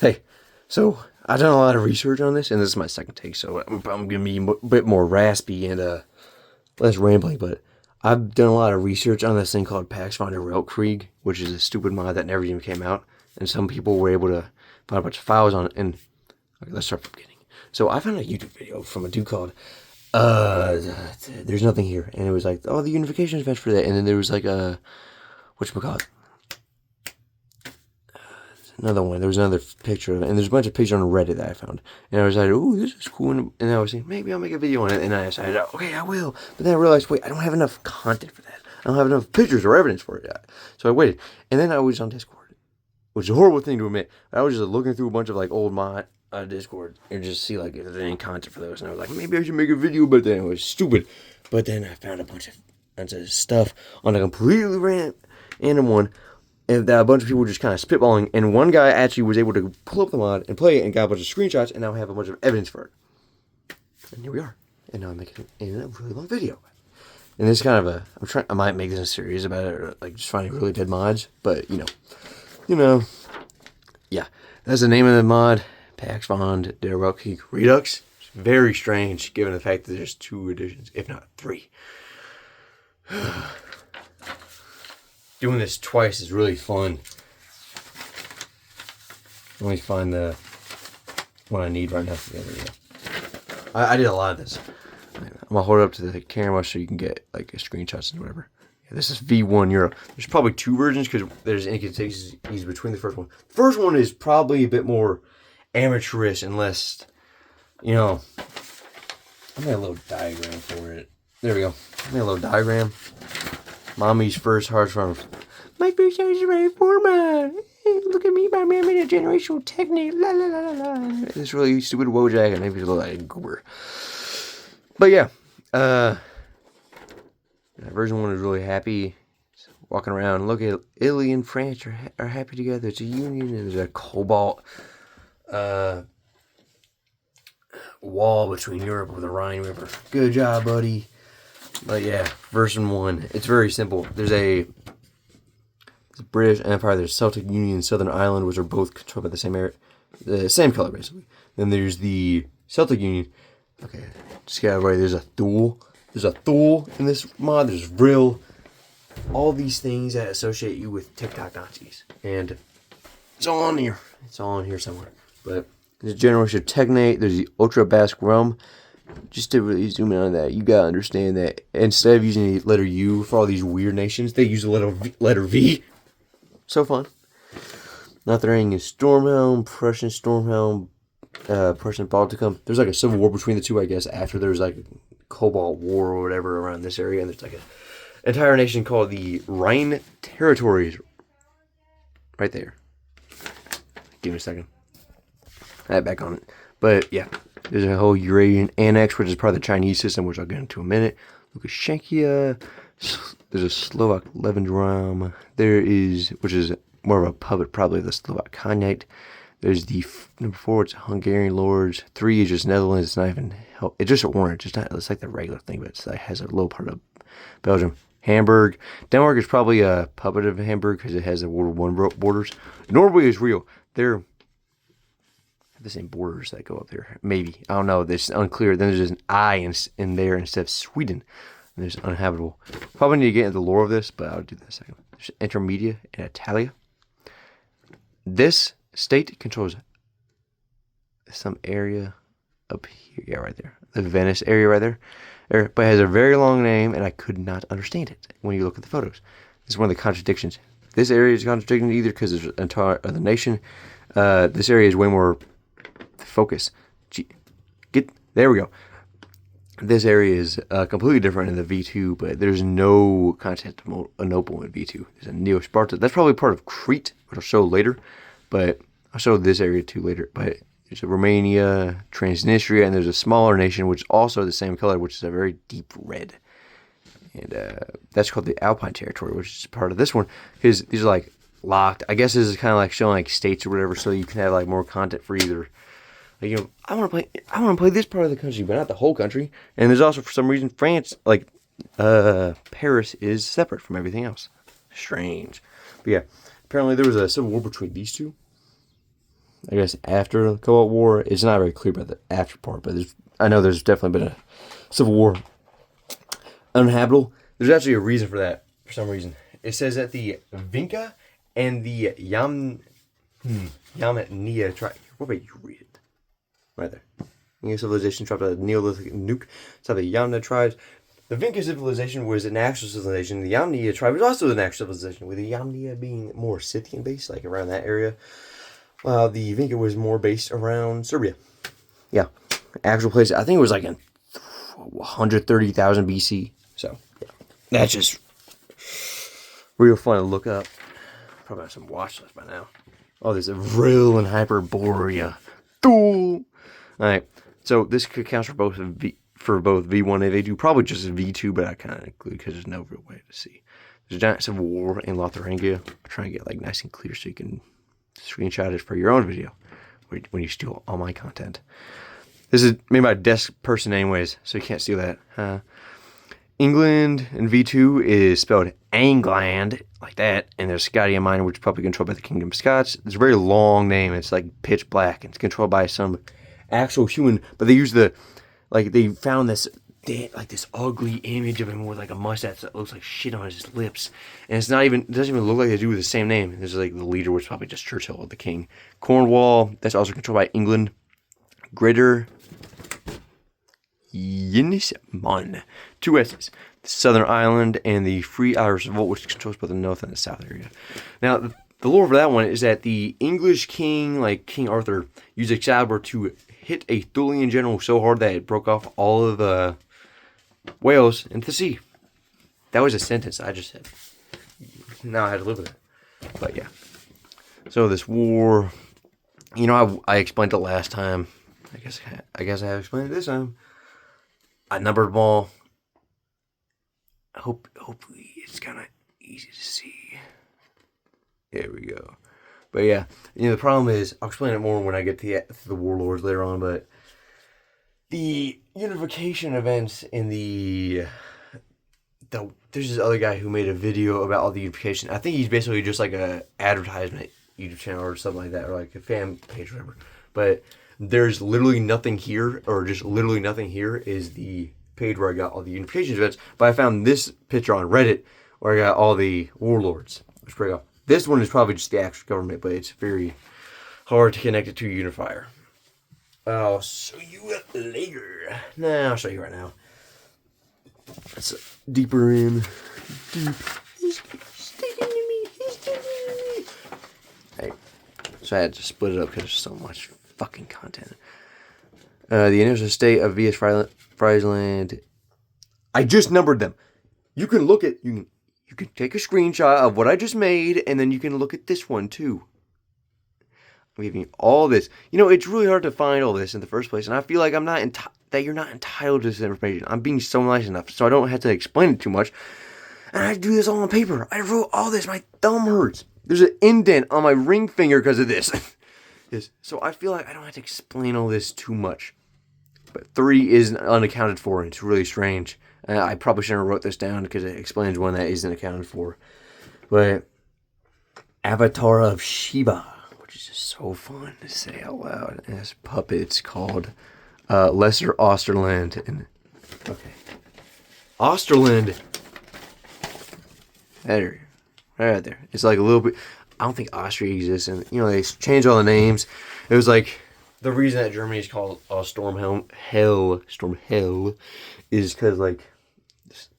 Hey, so I've done a lot of research on this, and this is my second take, so I'm gonna be a bit more raspy and less rambling. But I've done a lot of research on this thing called Paxfinder Weltkrieg, which is a stupid mod that never even came out, and some people were able to find a bunch of files on it. And okay, let's start from the beginning. So I found a YouTube video from a dude called uh, There's Nothing Here, and it was like, oh, the unification event for that, and then there was like a whatchamacallit, another one. There was another picture of it, and there's a bunch of pictures on Reddit that I found. And I was like, "Ooh, this is cool." And I was saying, maybe I'll make a video on it. And I decided, okay, I will. But then I realized, wait, I don't have enough content for that. I don't have enough pictures or evidence for it yet. So I waited. And then I was on Discord, which is a horrible thing to admit. I was just looking through a bunch of like old mod Discord and just see like if there's any content for those. And I was like, maybe I should make a video, but then it was stupid. But then I found a bunch of stuff on a completely random one, and a bunch of people were just kind of spitballing, and one guy actually was able to pull up the mod and play it and got a bunch of screenshots, and now I have a bunch of evidence for it. And here we are. And now I'm making a really long video. And this is kind of I might make this a series about it, or like just finding really dead mods, but yeah. That's the name of the mod, Paxfond Der Weltkrieg Redux. It's very strange, given the fact that there's 2 editions, if not 3. Doing this twice is really fun. Let me find the one I need right now. Yeah, there we go. I did a lot of this. I'm gonna hold it up to the camera so you can get like screenshots and whatever. Yeah, this is V1 Europe. There's probably 2 versions because there's inconsistencies between the first one. The first one is probably a bit more amateurish and less, I made a little diagram for it. There we go. I made a little diagram. Mommy's first hard farm. My first house is right format. Look at me, mommy. I made a generational technique. La la la la la. This really stupid Wojak, and maybe a little like a goober. But yeah, version 1 is really happy. Walking around, look at Italy and France are happy together. It's a union. And there's a cobalt wall between Europe and the Rhine River. Good job, buddy. But yeah, version 1, it's very simple. There's the British Empire, there's Celtic Union, Southern Ireland, which are both controlled by the same color basically. Then there's the Celtic Union. Okay, just get out of the way. There's a Thule. There's a Thule in this mod. There's Vril. All these things that associate you with TikTok Nazis, and it's all on here. It's all in here somewhere. But there's Generation Technate. There's the Ultra Basque Rum. Just to really zoom in on that, you gotta understand that instead of using the letter U for all these weird nations, they use the letter V. So fun. Nothing is Stormhelm, Prussian Stormhelm, Prussian Balticum. There's like a civil war between the two, I guess, after there's like a Cobalt War or whatever around this area, and there's like an entire nation called the Rhine Territories. Right there. Give me a second. I have back on it. But yeah. There's a whole Eurasian annex, which is part of the Chinese system, which I'll get into in a minute. Lukashenkia. There's a Slovak Levendram. Which is more of a puppet, probably the Slovak Khanate. There's the number 4, it's Hungarian Lords. 3 is just Netherlands. It's not even, it's just orange. It's like the regular thing, but it has a little part of Belgium. Hamburg. Denmark is probably a puppet of Hamburg because it has the World War I borders. Norway is real. They're the same borders that go up there. Maybe. I don't know. It's unclear. Then there's just an I in there instead of Sweden. And there's uninhabitable. Probably need to get into the lore of this, but I'll do that in a second. There's Intermedia and Italia. This state controls some area up here. Yeah, right there. The Venice area right there. But it has a very long name, and I could not understand it when you look at the photos. This is one of the contradictions. This area is contradicting either because there's an entire other nation. This area is way more focus. There we go. This area is completely different in the V2, but there's no Constantinople in V2. There's a Neo-Sparta. That's probably part of Crete, which I'll show later, but I'll show this area too later. But there's a Romania, Transnistria, and there's a smaller nation which is also the same color, which is a very deep red. And that's called the Alpine Territory, which is part of this one, because these are like locked. I guess this is kind of like showing like states or whatever, so you can have like more content for either. Like, I want to play this part of the country, but not the whole country. And there's also, for some reason, France, like Paris, is separate from everything else. Strange. But yeah, apparently there was a civil war between these two. I guess, after the Cold War. It's not very clear about the after part, but I know there's definitely been a civil war. Uninhabitable. There's actually a reason for that, for some reason. It says that the Vinca and the Yamnia tribe. What about you read it? Right there. Inca civilization dropped a Neolithic nuke. So the Yamna tribes. The Vinca civilization was an actual civilization. The Yamnia tribe was also an actual civilization, with the Yamnia being more Scythian based, like around that area. While the Vinca was more based around Serbia. Yeah. Actual place, I think it was like in 130,000 BC. So, yeah. That's just real fun to look up. Probably have some watch lists by now. Oh, there's a real and Hyperborea. Cool. Alright. So this counts for both V1 and V2. Probably just V2, but I kind of include because there's no real way to see. There's a giant civil war in Lotharingia. I'm trying to get like nice and clear so you can screenshot it for your own video when you steal all my content. This is made by a desk person anyways, so you can't steal that. England in V2 is spelled Angland, like that, and there's Scotia Minor, which is probably controlled by the Kingdom of Scots. It's a very long name. It's like pitch black. It's controlled by some actual human, but they use they found this ugly image of him with like a mustache that looks like shit on his lips, and it doesn't even look like they do with the same name. There's like the leader was probably just Churchill or the king. Cornwall, that's also controlled by England. Greater Yinisman, 2 S's, the Southern Island, and the Free Irish Revolt, which controls both the north and the south area. Now, the lore for that one is that the English king, like King Arthur, used Excalibur to hit a Thulian general so hard that it broke off all of Wales into the sea. That was a sentence I just said. Now I had to live with it. But yeah. So this war, I explained it last time. I guess I have explained it this time. I numbered them all. Hopefully it's kind of easy to see. There we go. But yeah, the problem is, I'll explain it more when I get to the warlords later on, but the unification events in there's this other guy who made a video about all the unification. I think he's basically just like a advertisement YouTube channel or something like that, or like a fan page or whatever. But there's literally nothing here, or just literally nothing here is the page where I got all the unification events. But I found this picture on Reddit where I got all the warlords, which is pretty cool. This one is probably just the actual government, but it's very hard to connect it to a unifier. I'll show you later. Nah, I'll show you right now. It's deeper in. Deep. He's sticking to me. He's sticking to me. Hey, so I had to split it up because there's so much fucking content. The initial state of V.S. Friesland. I just numbered them. You can look at you can take a screenshot of what I just made, and then you can look at this one too. I'm giving you all this. It's really hard to find all this in the first place, and I feel like I'm not that you're not entitled to this information. I'm being so nice enough, so I don't have to explain it too much. And I do this all on paper. I wrote all this. My thumb hurts. There's an indent on my ring finger because of this. Yes. So I feel like I don't have to explain all this too much. But 3 is unaccounted for, and it's really strange. I probably shouldn't have wrote this down because it explains one that isn't accounted for. But Avatar of Shiva, which is just so fun to say out loud. And this puppet's called Lesser Osterland. And okay, Osterland. There, right there. It's like a little bit. I don't think Austria exists, and they changed all the names. It was like the reason that Germany is called Storm Hell is because like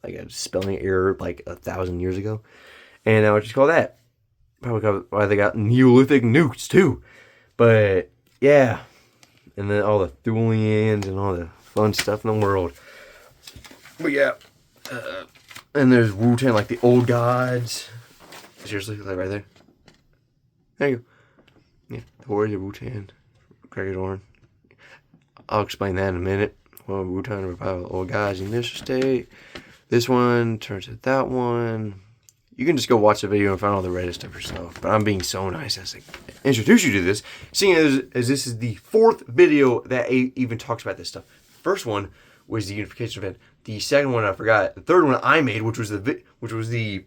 a spelling error like 1,000 years ago, and now it's just called that. Probably why they got Neolithic nukes too. But yeah, and then all the Thulians and all the fun stuff in the world. But yeah, and there's Wu-Tang, like the old gods. Seriously, like right there. There you go. Yeah, the warriors of Wu-Tang, Gregor Orn. I'll explain that in a minute. Well, Wu-Tang revival, old guys in this state. This one turns to that one. You can just go watch the video and find all the Reddit stuff yourself. But I'm being so nice as I introduce you to this, seeing as this is the 4th video that even talks about this stuff. First one was the unification event. The second one I forgot. The third one I made, which was the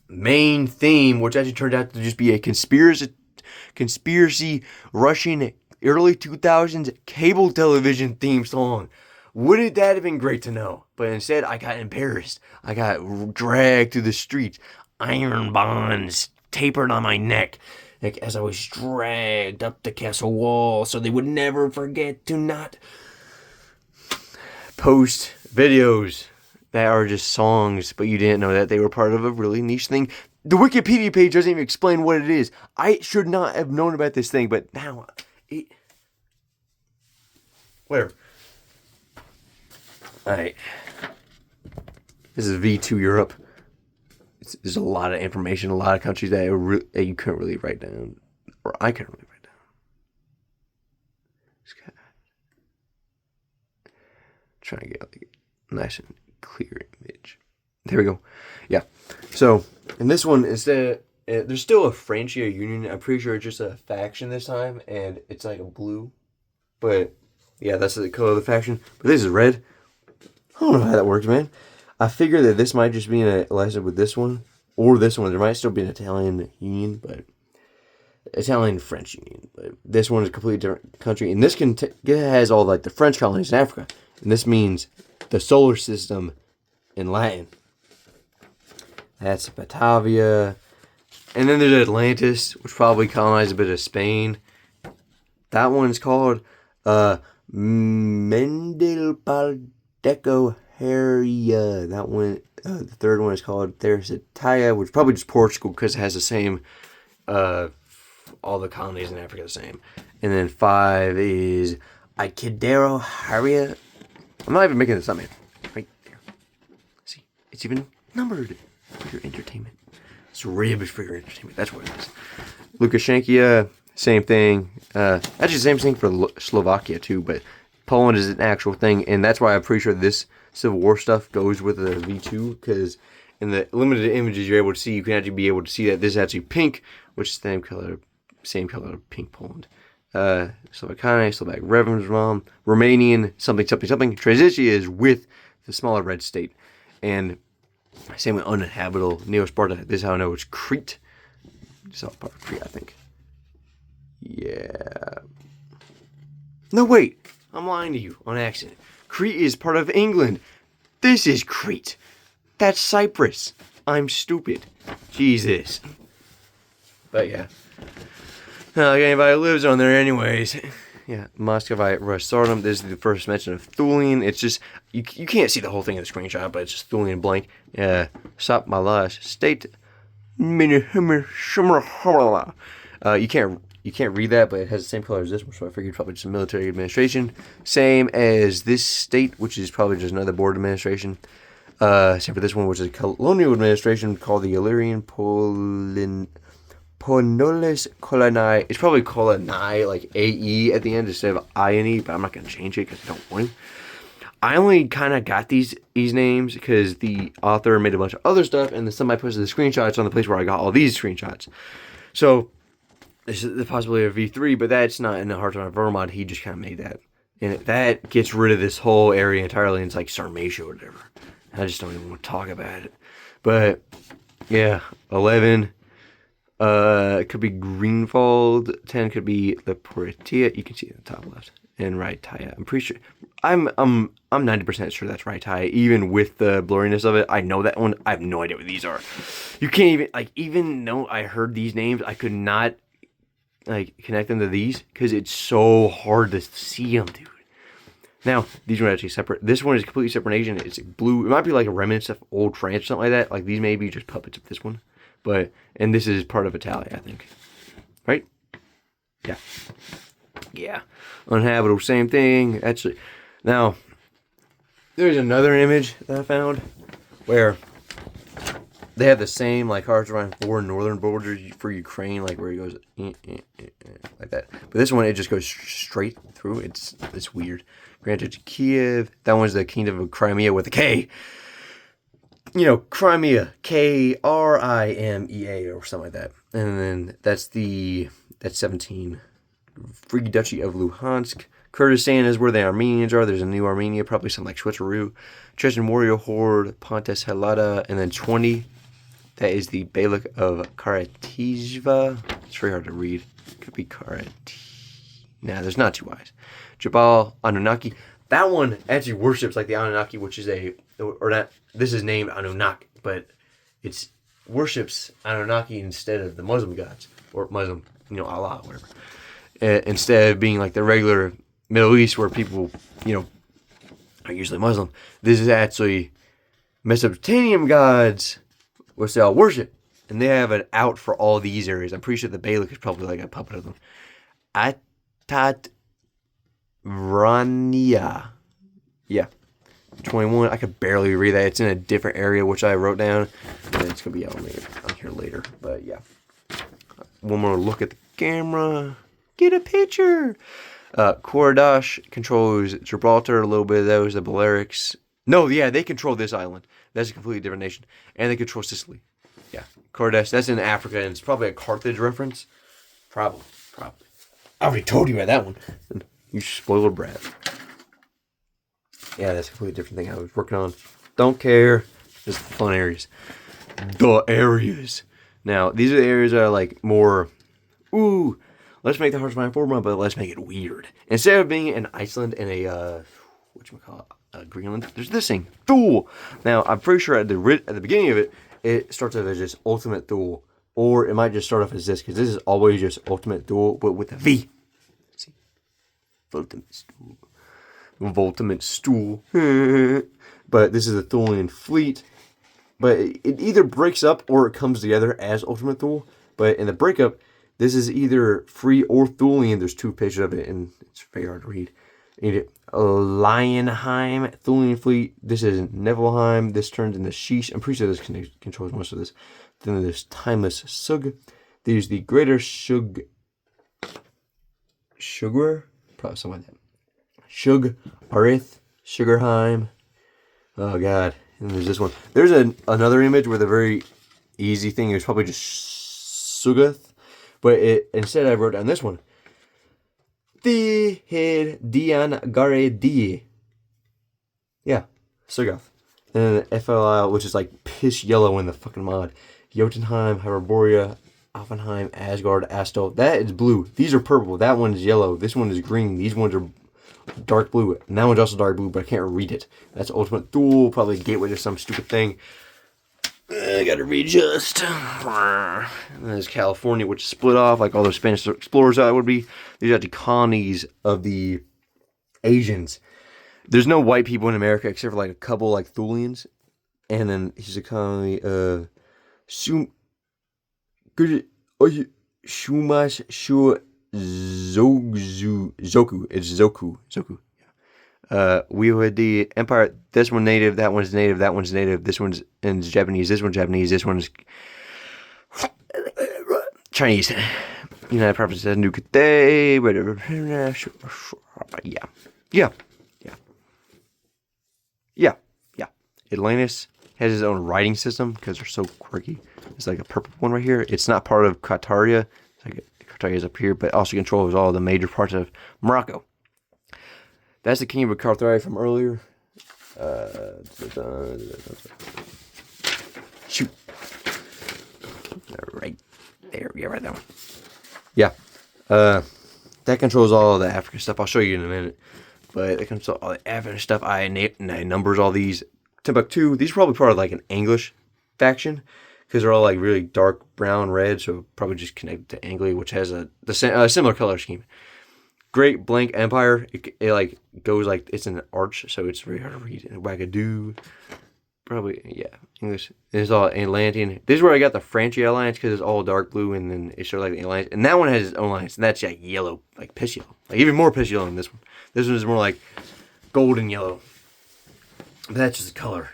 main theme, which actually turned out to just be a conspiracy conspiracy Russian early 2000s cable television theme song. Wouldn't that have been great to know? But instead, I got embarrassed. I got dragged through the streets. Iron bonds tapered on my neck, like as I was dragged up the castle wall, so they would never forget to not post videos that are just songs, but you didn't know that they were part of a really niche thing. The Wikipedia page doesn't even explain what it is. I should not have known about this thing, but now whatever. Alright. This is V2 Europe. There's a lot of information, a lot of countries that you couldn't really write down. Or I couldn't really write down. Trying to get like a nice and clear image. There we go. Yeah. So, in this one, instead, there's still a Francia Union. I'm pretty sure it's just a faction this time, and it's like a blue. But, yeah, that's the color of the faction. But this is red. I don't know how that works, man. I figure that this might just be an alliance with this one, or this one. There might still be an Italian Union, but Italian-French Union. But this one is a completely different country, and this it has all like the French colonies in Africa, and this means the solar system in Latin. That's Batavia, and then there's Atlantis, which probably colonized a bit of Spain. That one's called Mendelpaldecoheria. That one, the third one is called Thersitia, which is probably just Portugal because it has the same, all the colonies in Africa the same. And then 5 is Ikideroharia. I'm not even making this up, man. Right there. See, it's even numbered for your entertainment. It's ribbed for your entertainment. That's what it is. Lukashenkia, same thing. Actually, same thing for Slovakia too, but Poland is an actual thing, and that's why I'm pretty sure this Civil War stuff goes with the V2, because in the limited images you're able to see, you can actually be able to see that this is actually pink, which is the same color of pink Poland. Slovakia, Slovak Revolution, Romanian, something. Transnistria is with the smaller red state, and same with uninhabitable Neo-Sparta. This is how I know it's Crete. It's all part of Crete, I think. Yeah. No, wait. I'm lying to you on accident. Crete is part of England. This is Crete. That's Cyprus. I'm stupid. Jesus. But yeah. Not like anybody lives on there anyways. Yeah, Muscovite Rosarum. This is the first mention of Thulian. It's just, you can't see the whole thing in the screenshot, but it's just Thulian blank. Sop Malash State. You can't read that, but it has the same color as this one, so I figured probably just a military administration. Same as this state, which is probably just another board administration. Same for this one, which is a colonial administration called the Illyrian Ponolis Coloni. It's probably Coloni, like A-E at the end instead of I-N-E, but I'm not going to change it because I don't want to. I only kind of got these names because the author made a bunch of other stuff, and then somebody posted the screenshots on the place where I got all these screenshots. So, this is the possibility of V3, but that's not in the Heart of Vermont. He just kind of made that. And that gets rid of this whole area entirely, and it's like Sarmatia or whatever. I just don't even want to talk about it. But, yeah, 11... it could be Greenwald. 10 could be the Portia. You can see it in the top left. And Raitaya. I'm pretty sure. I'm 90% sure that's Raitaya. Even with the blurriness of it, I know that one. I have no idea what these are. You can't even though I heard these names, I could not connect them to these because it's so hard to see them, dude. Now, these are actually separate. This one is a completely separate nation. It's blue. It might be like a remnant of old France, something like that. Like these may be just puppets of this one. And this is part of Italy, I think. Right? Yeah. Yeah. Uninhabitable, same thing. Actually, now, there's another image that I found where they have the same, like, Hearts around 4 northern borders for Ukraine, like, where it goes, like that. But this one, it just goes straight through. It's weird. Granted to Kiev. That one's the Kingdom of Crimea with a K. You know, Crimea, K-R-I-M-E-A or something like that. And then that's 17. Free Duchy of Luhansk. Kurdistan is where the Armenians are. There's a new Armenia, probably something like Switzeroo. Chechen Warrior Horde, Pontus Helata. And then 20, that is the Beylik of Karatizva. It's very hard to read. Could be correct. Nah, there's not two I's. Jabal Anunnaki. That one actually worships like the Anunnaki, which is this is named Anunnaki, but it's worships Anunnaki instead of the Muslim gods, or Muslim, Allah, whatever. Instead of being like the regular Middle East where people, are usually Muslim, this is actually Mesopotamian gods, which they all worship. And they have an out for all these areas. I'm pretty sure the Beylik is probably like a puppet of them. Atat Rania. Yeah. 21. I could barely read that. It's in a different area, which I wrote down. And it's going to be on here later. But yeah. One more look at the camera. Get a picture. Kordash controls Gibraltar, a little bit of those, the Balearics. No, yeah, they control this island. That's a completely different nation. And they control Sicily. Yeah. Kordash, that's in Africa, and it's probably a Carthage reference. Probably. I already told you about that one. You spoiled brat. Yeah, that's a completely different thing I was working on. Don't care. Just fun areas. The areas. Now, these are the areas that are like more, let's make the Hearts of Iron but let's make it weird. Instead of being in Iceland and Greenland, there's this thing, Thule. Now, I'm pretty sure at the beginning of it, it starts off as just Ultimate Thule. Or it might just start off as this, because this is always just Ultimate Thule, but with a V. Let's see. Ultimate Stool. But this is the Thulian fleet. But it either breaks up or it comes together as Ultimate Thule. But in the breakup, this is either free or Thulian. There's two pictures of it, and it's very hard to read. Lionheim, Thulian fleet. This is Niflheim. This turns into Sheesh. I'm pretty sure this controls most of this. Then there's Timeless Sug. There's the Greater Sugar? Probably something like that. Shug, Arith, Sugarheim. Oh, God. And there's this one. There's another image where the very easy thing is probably just Sugath. But instead I wrote down this one. The Hid Dian Gare Di. Yeah, Sugath. And then FLL, which is like piss yellow in the fucking mod. Jotunheim, Hyperborea, Offenheim, Asgard, Astel. That is blue. These are purple. That one is yellow. This one is green. These ones are dark blue. And that one's also dark blue, but I can't read it. That's Ultimate Duel. Probably Gateway to some stupid thing. I gotta readjust. And there's California, which is split off like all those Spanish explorers that would be. These are the colonies of the Asians. There's no white people in America except for like a couple like Thulians. And then he's a colony Shumash Shua Zoku. It's Zoku. We had the Empire. This one native. That one's native. That one's native. This one's Japanese. This one's Japanese. This one's Chinese. United Provinces of New Cathay. Whatever. Yeah. Atlantis has his own writing system because they're so quirky. It's like a purple one right here. It's not part of Qatar. Qatar is up here, but also controls all the major parts of Morocco. That's the Kingdom of Carthage from earlier. Shoot. Right there. Yeah, right there. Yeah. That controls all of the African stuff. I'll show you in a minute. But it controls all the African stuff. I numbers all these. Timbuktu. These are probably part of like an English faction. Because they're all like really dark brown, red. So probably just connected to Anglia, which has a similar color scheme. Great Blank Empire. It like goes like it's an arch, so it's very hard to read. And Wagadoo, probably English. It's all Atlantean. This is where I got the Franchi Alliance because it's all dark blue, and then it shows like the Alliance. And that one has its own alliance, and that's like yellow, like piss yellow, like even more piss yellow than this one. This one is more like golden yellow. But that's just the color.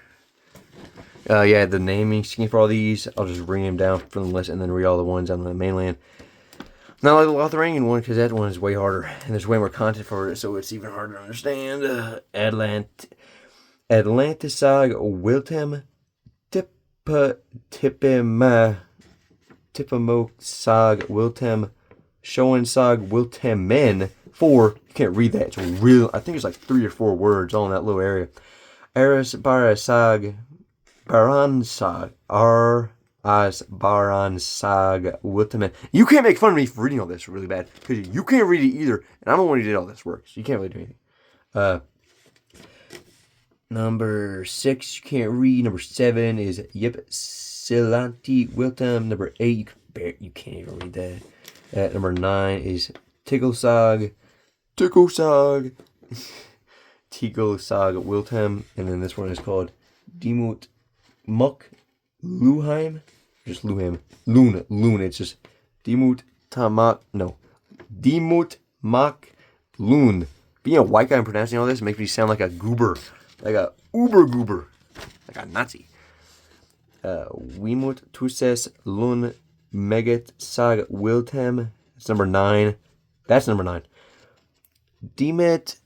The naming scheme for all these, I'll just bring them down from the list and then read all the ones on the mainland. Not like the Lothloranian one, because that one is way harder, and there's way more content for it, so it's even harder to understand. Atlantisag Wiltem Tipamosag Wiltem Shoensag Wiltemen. 4, you can't read that. It's real. I think it's like 3 or 4 words all in that little area. Eris Barasag Baransag As Baran Sag Wilteman. You can't make fun of me for reading all this really bad, because you can't read it either, and I'm the one who did all this work, so you can't really do anything. Number 6, you can't read. Number 7 is Ypsilanti Wiltem. Number 8, you can't even read that. Number 9 is Tigglesog. Tigglesog Wiltem. And then this one is called Demut Muck Luheim. Just Luheim. Loon. It's just Demut Mak Loon. Being a white guy and pronouncing all this makes me sound like a goober. Like a uber goober. Like a Nazi. Wimut Tuses Lun Meget Sag Wiltem. That's number 9. That's number 9. Demat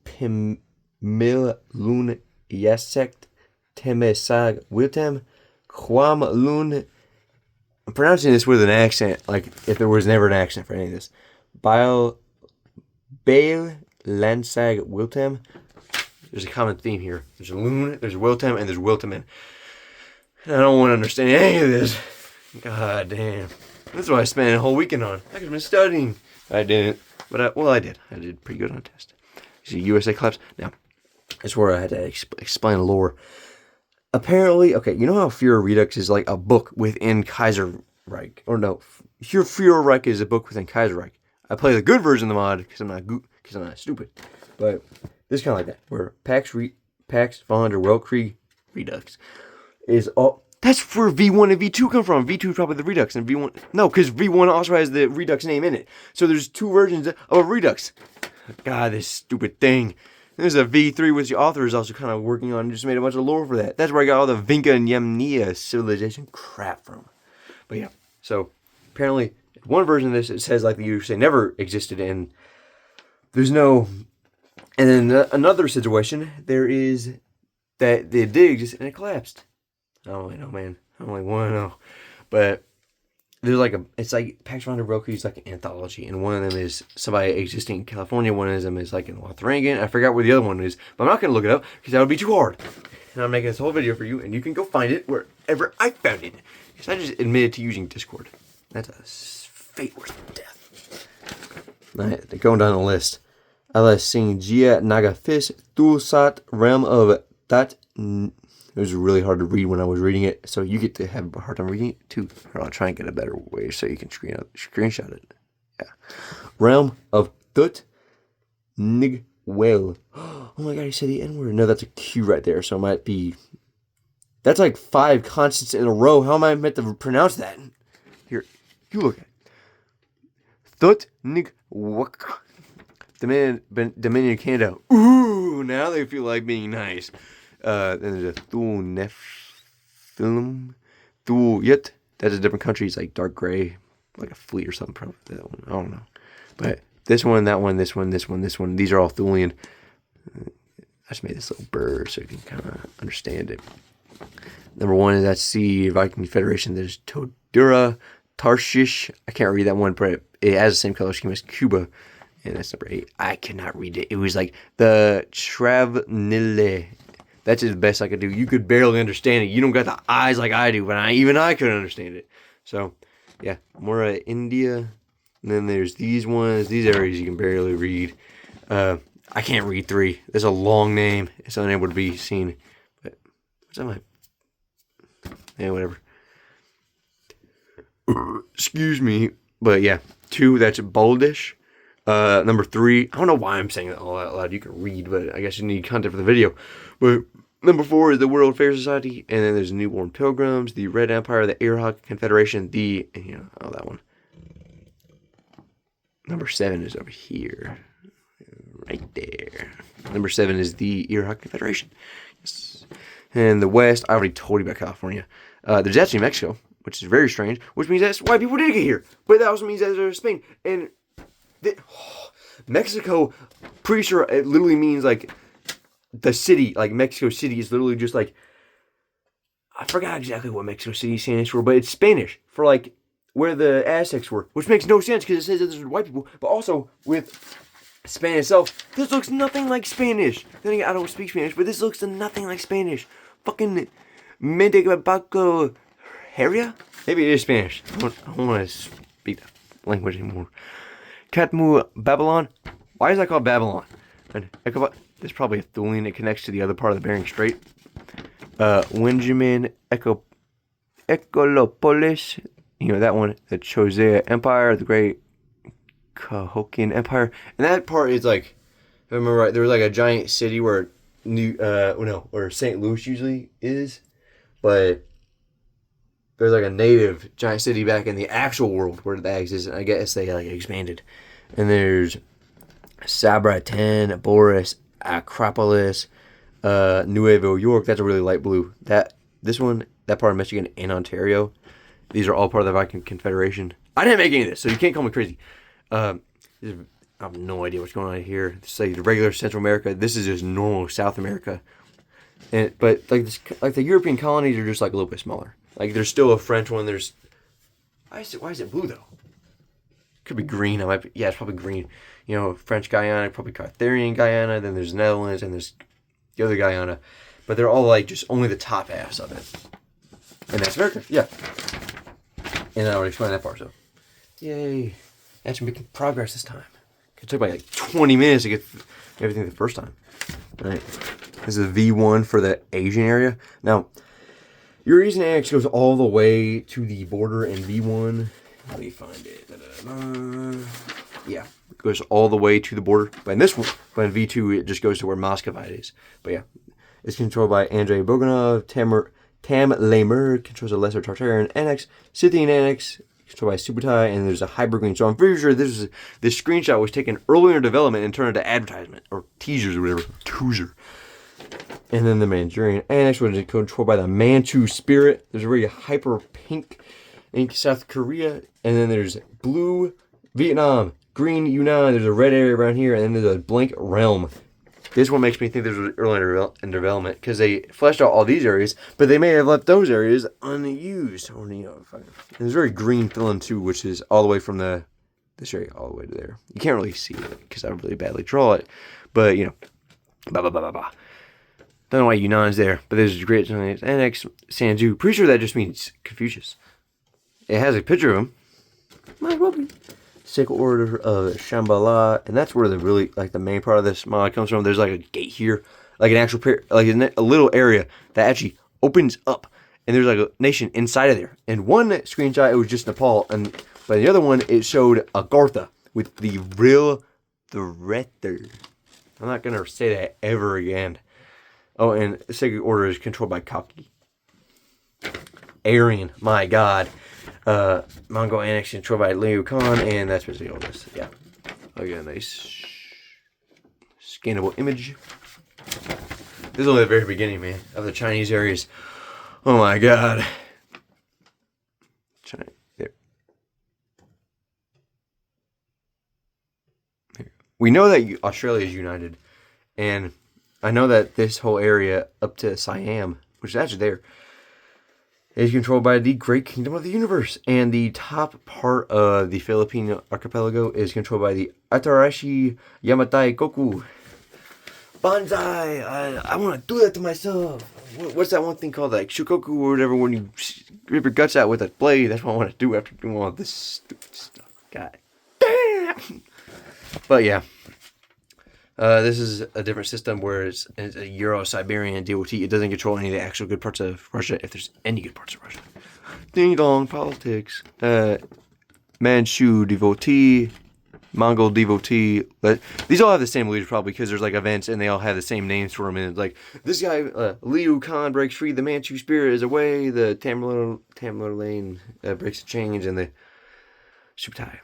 Pimil Lun Yesect Temesag Wiltem Quam Lun. I'm pronouncing this with an accent, like if there was never an accent for any of this. Bale Lansag Wiltem. There's a common theme here. There's a Loon, there's Wiltem, and there's Wilteman. I don't want to understand any of this. God damn. That's what I spent a whole weekend on. I could have been studying. I didn't. But I did. I did pretty good on a test. See USA Collapse? Now, that's where I had to explain lore. Apparently, okay, you know how Führer Redux is like a book within Kaiserreich? Or no, Führer Reich is a book within Kaiserreich. I play the good version of the mod because I'm not stupid. But this is kind of like that, where Pax von der Weltkrieg Redux is all. That's where V1 and V2 come from. V2 is probably the Redux, and V1... No, because V1 also has the Redux name in it. So there's 2 versions of a Redux. God, this stupid thing. There's a V3, which the author is also kind of working on, and just made a bunch of lore for that. That's where I got all the Vinca and Yemenia civilization crap from. But yeah, so apparently, one version of this, it says, like you say, never existed, and there's no... And then another situation, there is that it did exist, and it collapsed. I don't really know, man. I don't really want to know. But there's like it's like Pax von der Weltkrieg is like an anthology, and one of them is somebody existing in California. One of them is like in Lotharingen. I forgot where the other one is, but I'm not going to look it up because that would be too hard. And I'm making this whole video for you, and you can go find it wherever I found it. Because I just admitted to using Discord. That's a fate worse than death. Alright, going down the list. Ela Singia Nagafis Dulsat Realm of That. It was really hard to read when I was reading it, so you get to have a hard time reading it too. Or I'll try and get a better way so you can screenshot it. Yeah. Realm of Thut Nigwell. Oh my god, he said the N-word. No, that's a Q right there, so it might be... That's like 5 consonants in a row. How am I meant to pronounce that? Here, you look at it. Thut Nigwak. Dominion Canada. Ooh, now they feel like being nice. Then there's a Thul Nephilim. Thul Yet. That's a different country. It's like dark gray. Like a fleet or something. Probably that one. I don't know. But this one, that one, this one, this one, this one. These are all Thulian. I just made this little bird so you can kind of understand it. Number 1 is at sea, Viking Federation. There's Todura, Tarshish. I can't read that one, but it has the same color scheme as Cuba. And that's number 8. I cannot read it. It was like the Travnile. That's the best I could do. You could barely understand it. You don't got the eyes like I do, but even I couldn't understand it. So, yeah, more India. And then there's these ones. These areas you can barely read. I can't read 3. There's a long name. It's unable to be seen. But what's that like? Yeah, whatever. Excuse me. But yeah, 2, that's boldish. Number 3, I don't know why I'm saying that all out loud. You can read, but I guess you need content for the video. But number 4 is the World Fair Society, and then there's Newborn Pilgrims, the Red Empire, the Iraq Confederation, that one. Number 7 is over here, right there. Number 7 is the Iraq Confederation. Yes. And the West, I already told you about California. There's actually Mexico, which is very strange, which means that's why people did get here. But that also means that there's Spain. And Mexico, pretty sure it literally means like the city, like Mexico City is literally just like, I forgot exactly what Mexico City stands for, but it's Spanish for like where the Aztecs were, which makes no sense because it says that there's white people, but also with Spanish itself, this looks nothing like Spanish. Then again, I don't speak Spanish, but this looks nothing like Spanish. Fucking Mente Baco Heria? Maybe it is Spanish. I don't want to speak that language anymore. Katmu Babylon. Why is that called Babylon? And there's probably a Thulian. It connects to the other part of the Bering Strait. Wenjamin Ecolopolis. You know that one. The Chosea Empire, the Great Cahokian Empire, and that part is like, if I remember right, there was like a giant city where where St. Louis usually is, but there's like a native giant city back in the actual world where that exists, and I guess they like expanded. And there's Sabratan, Boris, Acropolis, Nuevo York. That's a really light blue. That part of Michigan and Ontario, these are all part of the Viking Confederation. I didn't make any of this, so you can't call me crazy. I have no idea what's going on here. It's like the regular Central America. This is just normal South America, but like the European colonies are just like a little bit smaller. Like there's still a French one. Why is it blue though? Could be green. It's probably green. You know, French Guyana, probably Cartharian Guyana. Then there's Netherlands, and there's the other Guyana, but they're all like just only the top halves of it, and that's America. Yeah, and I already explained that part. So, yay. Actually making progress this time. It took like 20 minutes to get everything the first time. All right. This is V1 for the Asian area. Now, Eurasian annex goes all the way to the border in V1. Let me find it. Yeah, it goes all the way to the border. But in this one, in V2, it just goes to where Muscovite is. But yeah, it's controlled by Andrei Boganov. Tam Lamer controls a Lesser Tartarian annex. Scythian annex controlled by Subutai, and there's a hypergreen. So I'm pretty sure this screenshot was taken earlier in development and turned into advertisement or teasers or whatever. Teaser. And then the Manchurian annex, which is controlled by the Manchu spirit. There's a very hyper pink in South Korea, and then there's blue Vietnam, green Yunnan. There's a red area around here, and then there's a blank realm. This one makes me think there's earlier in development because they fleshed out all these areas, but they may have left those areas unused. Or, there's very green filling too, which is all the way from this area all the way to there. You can't really see it because I really badly draw it, but blah blah blah blah blah. Don't know why Yunnan's there, but there's a great annex Sanju. Pretty sure that just means Confucius. It has a picture of him. Might well be. Sacred Order of Shambhala, and that's where the main part of this mod comes from. There's like a gate here, like an actual a little area that actually opens up, and there's like a nation inside of there. And one screenshot, it was just Nepal, and by the other one, it showed Agartha with the real director. I'm not gonna say that ever again. Oh, and the Sacred Order is controlled by Kalki. Aryan, my god. Mongol annex controlled by Liu Khan, and that's basically all this. Yeah. Oh, yeah, nice scannable image. This is only the very beginning, man, of the Chinese areas. Oh my god. China. There. We know that Australia is united, and I know that this whole area up to Siam, which is actually there, is controlled by the Great Kingdom of the Universe. And the top part of the Philippine archipelago is controlled by the Atarashi Yamatai Koku. Banzai! I want to do that to myself. What's that one thing called? Like Shukoku or whatever, when you rip your guts out with a blade. That's what I want to do after doing all this stupid stuff. God damn! But yeah. This is a different system where it's a Euro-Siberian DOT. It doesn't control any of the actual good parts of Russia, if there's any good parts of Russia. Ding dong, politics. Manchu devotee, Mongol devotee. These all have the same leaders probably because there's like events and they all have the same names for them. And it's like, this guy, Liu Khan breaks free, the Manchu spirit is away, the Tamerlane breaks the chains, and the Subtai.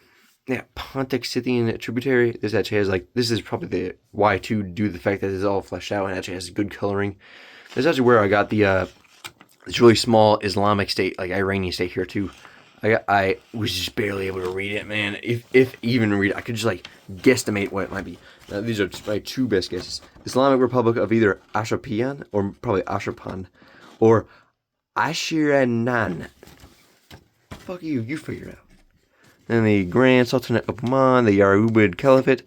Yeah, Pontic Scythian tributary. This actually has this is probably the Y2 due to the fact that it's all fleshed out and actually has good coloring. This is actually where I got the this really small Islamic state, like Iranian state here too. I was just barely able to read it, man. If even read it, I could just guesstimate what it might be. Now, these are my two best guesses: Islamic Republic of either Ashrapian or probably Ashrapan, or Ashiranan. Fuck you, you figure it out. Then the Grand Sultanate of Oman, the Yarubid Caliphate,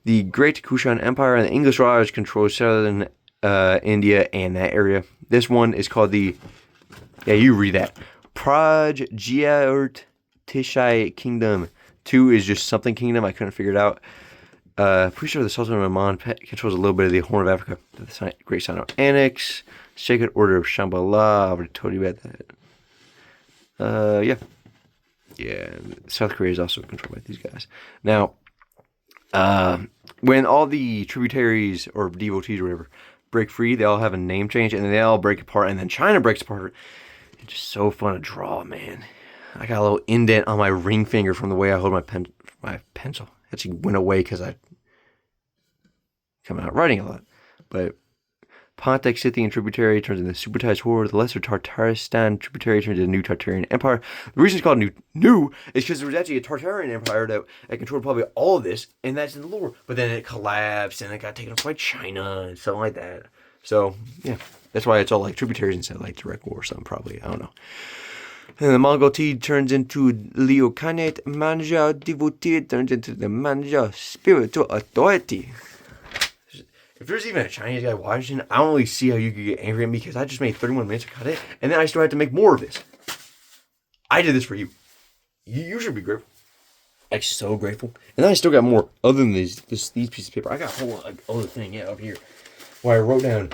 The Great Kushan Empire and the English Raj controlled southern India and that area. This one is called the, yeah, you read that, Prajjyaurt Tishai Kingdom. 2 is just something kingdom. I couldn't figure it out. Pretty sure the Sultan of Oman controls a little bit of the Horn of Africa. The Great Sino Annex, Sacred Order of Shambhala. I already told you about that. Yeah. South Korea is also controlled by these guys. Now, when all the tributaries or devotees or whatever break free, they all have a name change, and then they all break apart, and then China breaks apart. It's just so fun to draw, man. I got a little indent on my ring finger from the way I hold my pencil. Actually went away because I come out writing a lot. But Pontic Scythian tributary turns into the Subutai Horde. The Lesser Tartaristan tributary turns into the New Tartarian Empire. The reason it's called new is because there was actually a Tartarian Empire that controlled probably all of this, and that's in the lore. But then it collapsed, and it got taken over by China and something like that. So, yeah. That's why it's all like tributaries instead of like direct war or something, probably. I don't know. And the Mongol tea turns into Liukanate. Manja devotee turns into the Manja spiritual authority. If there's even a Chinese guy watching, I don't really see how you could get angry at me because I just made 31 minutes to cut it, and then I still had to make more of this. I did this for you. You should be grateful. I'm so grateful. And then I still got more other than these pieces of paper. I got a whole other thing, up here, where I wrote down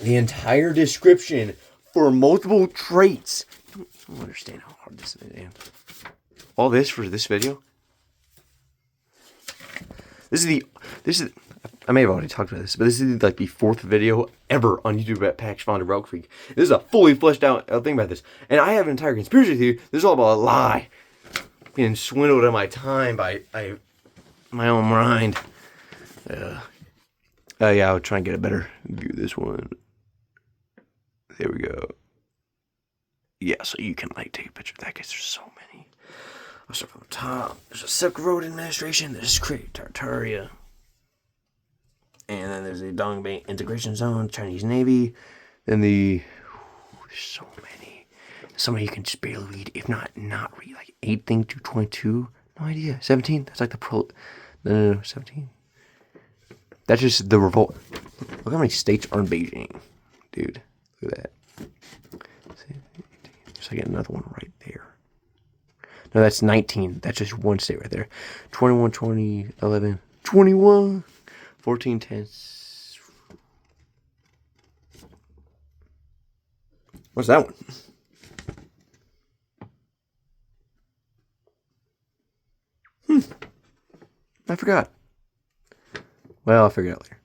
the entire description for multiple traits. You don't understand how hard this is, man. All this for this video. This is I may have already talked about this, but this is like the 4th video ever on YouTube at Pax Founder Weltkrieg. This is a fully fleshed out thing about this. And I have an entire conspiracy theory. This is all about a lie. Being swindled of my time by my own mind. Yeah, I'll try and get a better view of this one. There we go. Yeah, so you can like take a picture of that because there's so many. I'll start from the top. There's a Silk Road Administration. There's Great Tartaria. And then there's the Dongbei Integration Zone, Chinese Navy. Then there's so many. Some of you can just barely read, if not read. Like 18 to 22. No idea. 17? That's like the No, 17. That's just the revolt. Look how many states are in Beijing. Dude, look at that. So I get another one right there. No, that's 19. That's just one state right there. 21, 20, 11, 21, 14, 10. What's that one? I forgot. Well, I'll figure it out later.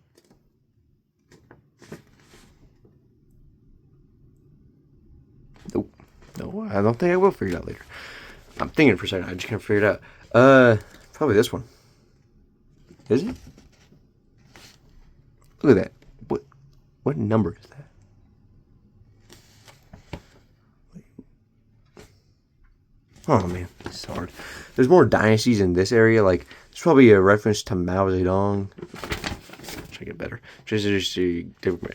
Nope. No, I don't think I will figure it out later. I'm thinking for a second. I just can't figure it out. Probably this one. Is it? Look at that. What number is that? Oh man, this is hard. There's more dynasties in this area. Like, there's probably a reference to Mao Zedong. Try to get better.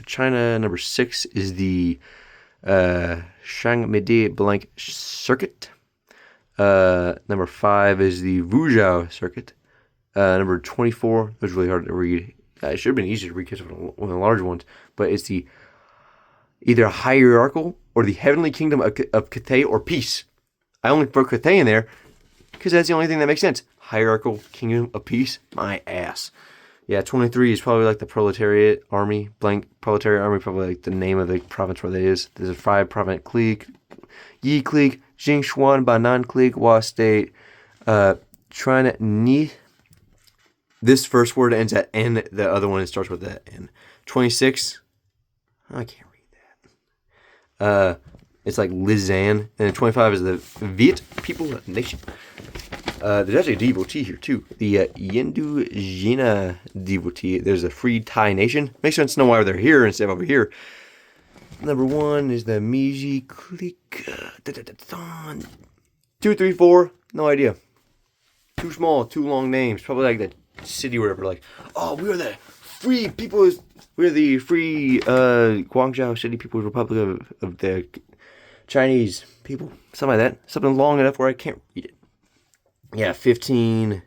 China. Number 6 is the Shangmedi Blank Circuit. Number 5 is the Wuzhou Circuit. Number 24, that was really hard to read. It should have been easier to read because of one of the larger ones, but it's the either hierarchical or the heavenly kingdom of Cathay or peace. I only put Cathay in there because that's the only thing that makes sense. Hierarchical kingdom of peace, my ass. Yeah, 23 is probably like the proletariat army, blank proletariat army, probably like the name of the province where that is. There's a 5 province clique, Yi clique, Jingshuan, Banan clique, Hua state, China Ni. This first word ends at N. The other one starts with that N. 26. I can't read that. It's like Lizan. And 25 is the Viet people nation. There's actually a devotee here too. The Yendu Jina devotee. There's a free Thai nation. Makes sense to know why they're here instead of over here. Number 1 is the Miji clique. 2, 3, 4. No idea. Too small, too long names. Probably like the city where we're like, oh, we are the free people. We're the free Guangzhou City People's Republic of the Chinese people. Something like that. Something long enough where I can't read it. Yeah, 15.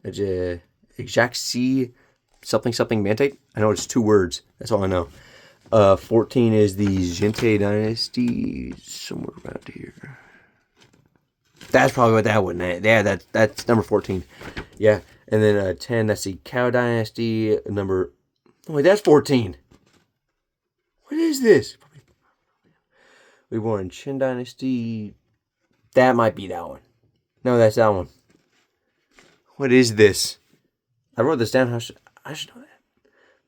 Exact C. something Mantate. I know it's 2 words. That's all I know. 14 is the Gente dynasty, somewhere around here. That's probably what that one. Yeah, that's number 14. Yeah, and then 10. That's the Cao dynasty. Number. Oh wait, that's 14. What is this? We were in Qin dynasty. That might be that one. No, that's that one. What is this? I wrote this down. I should know that.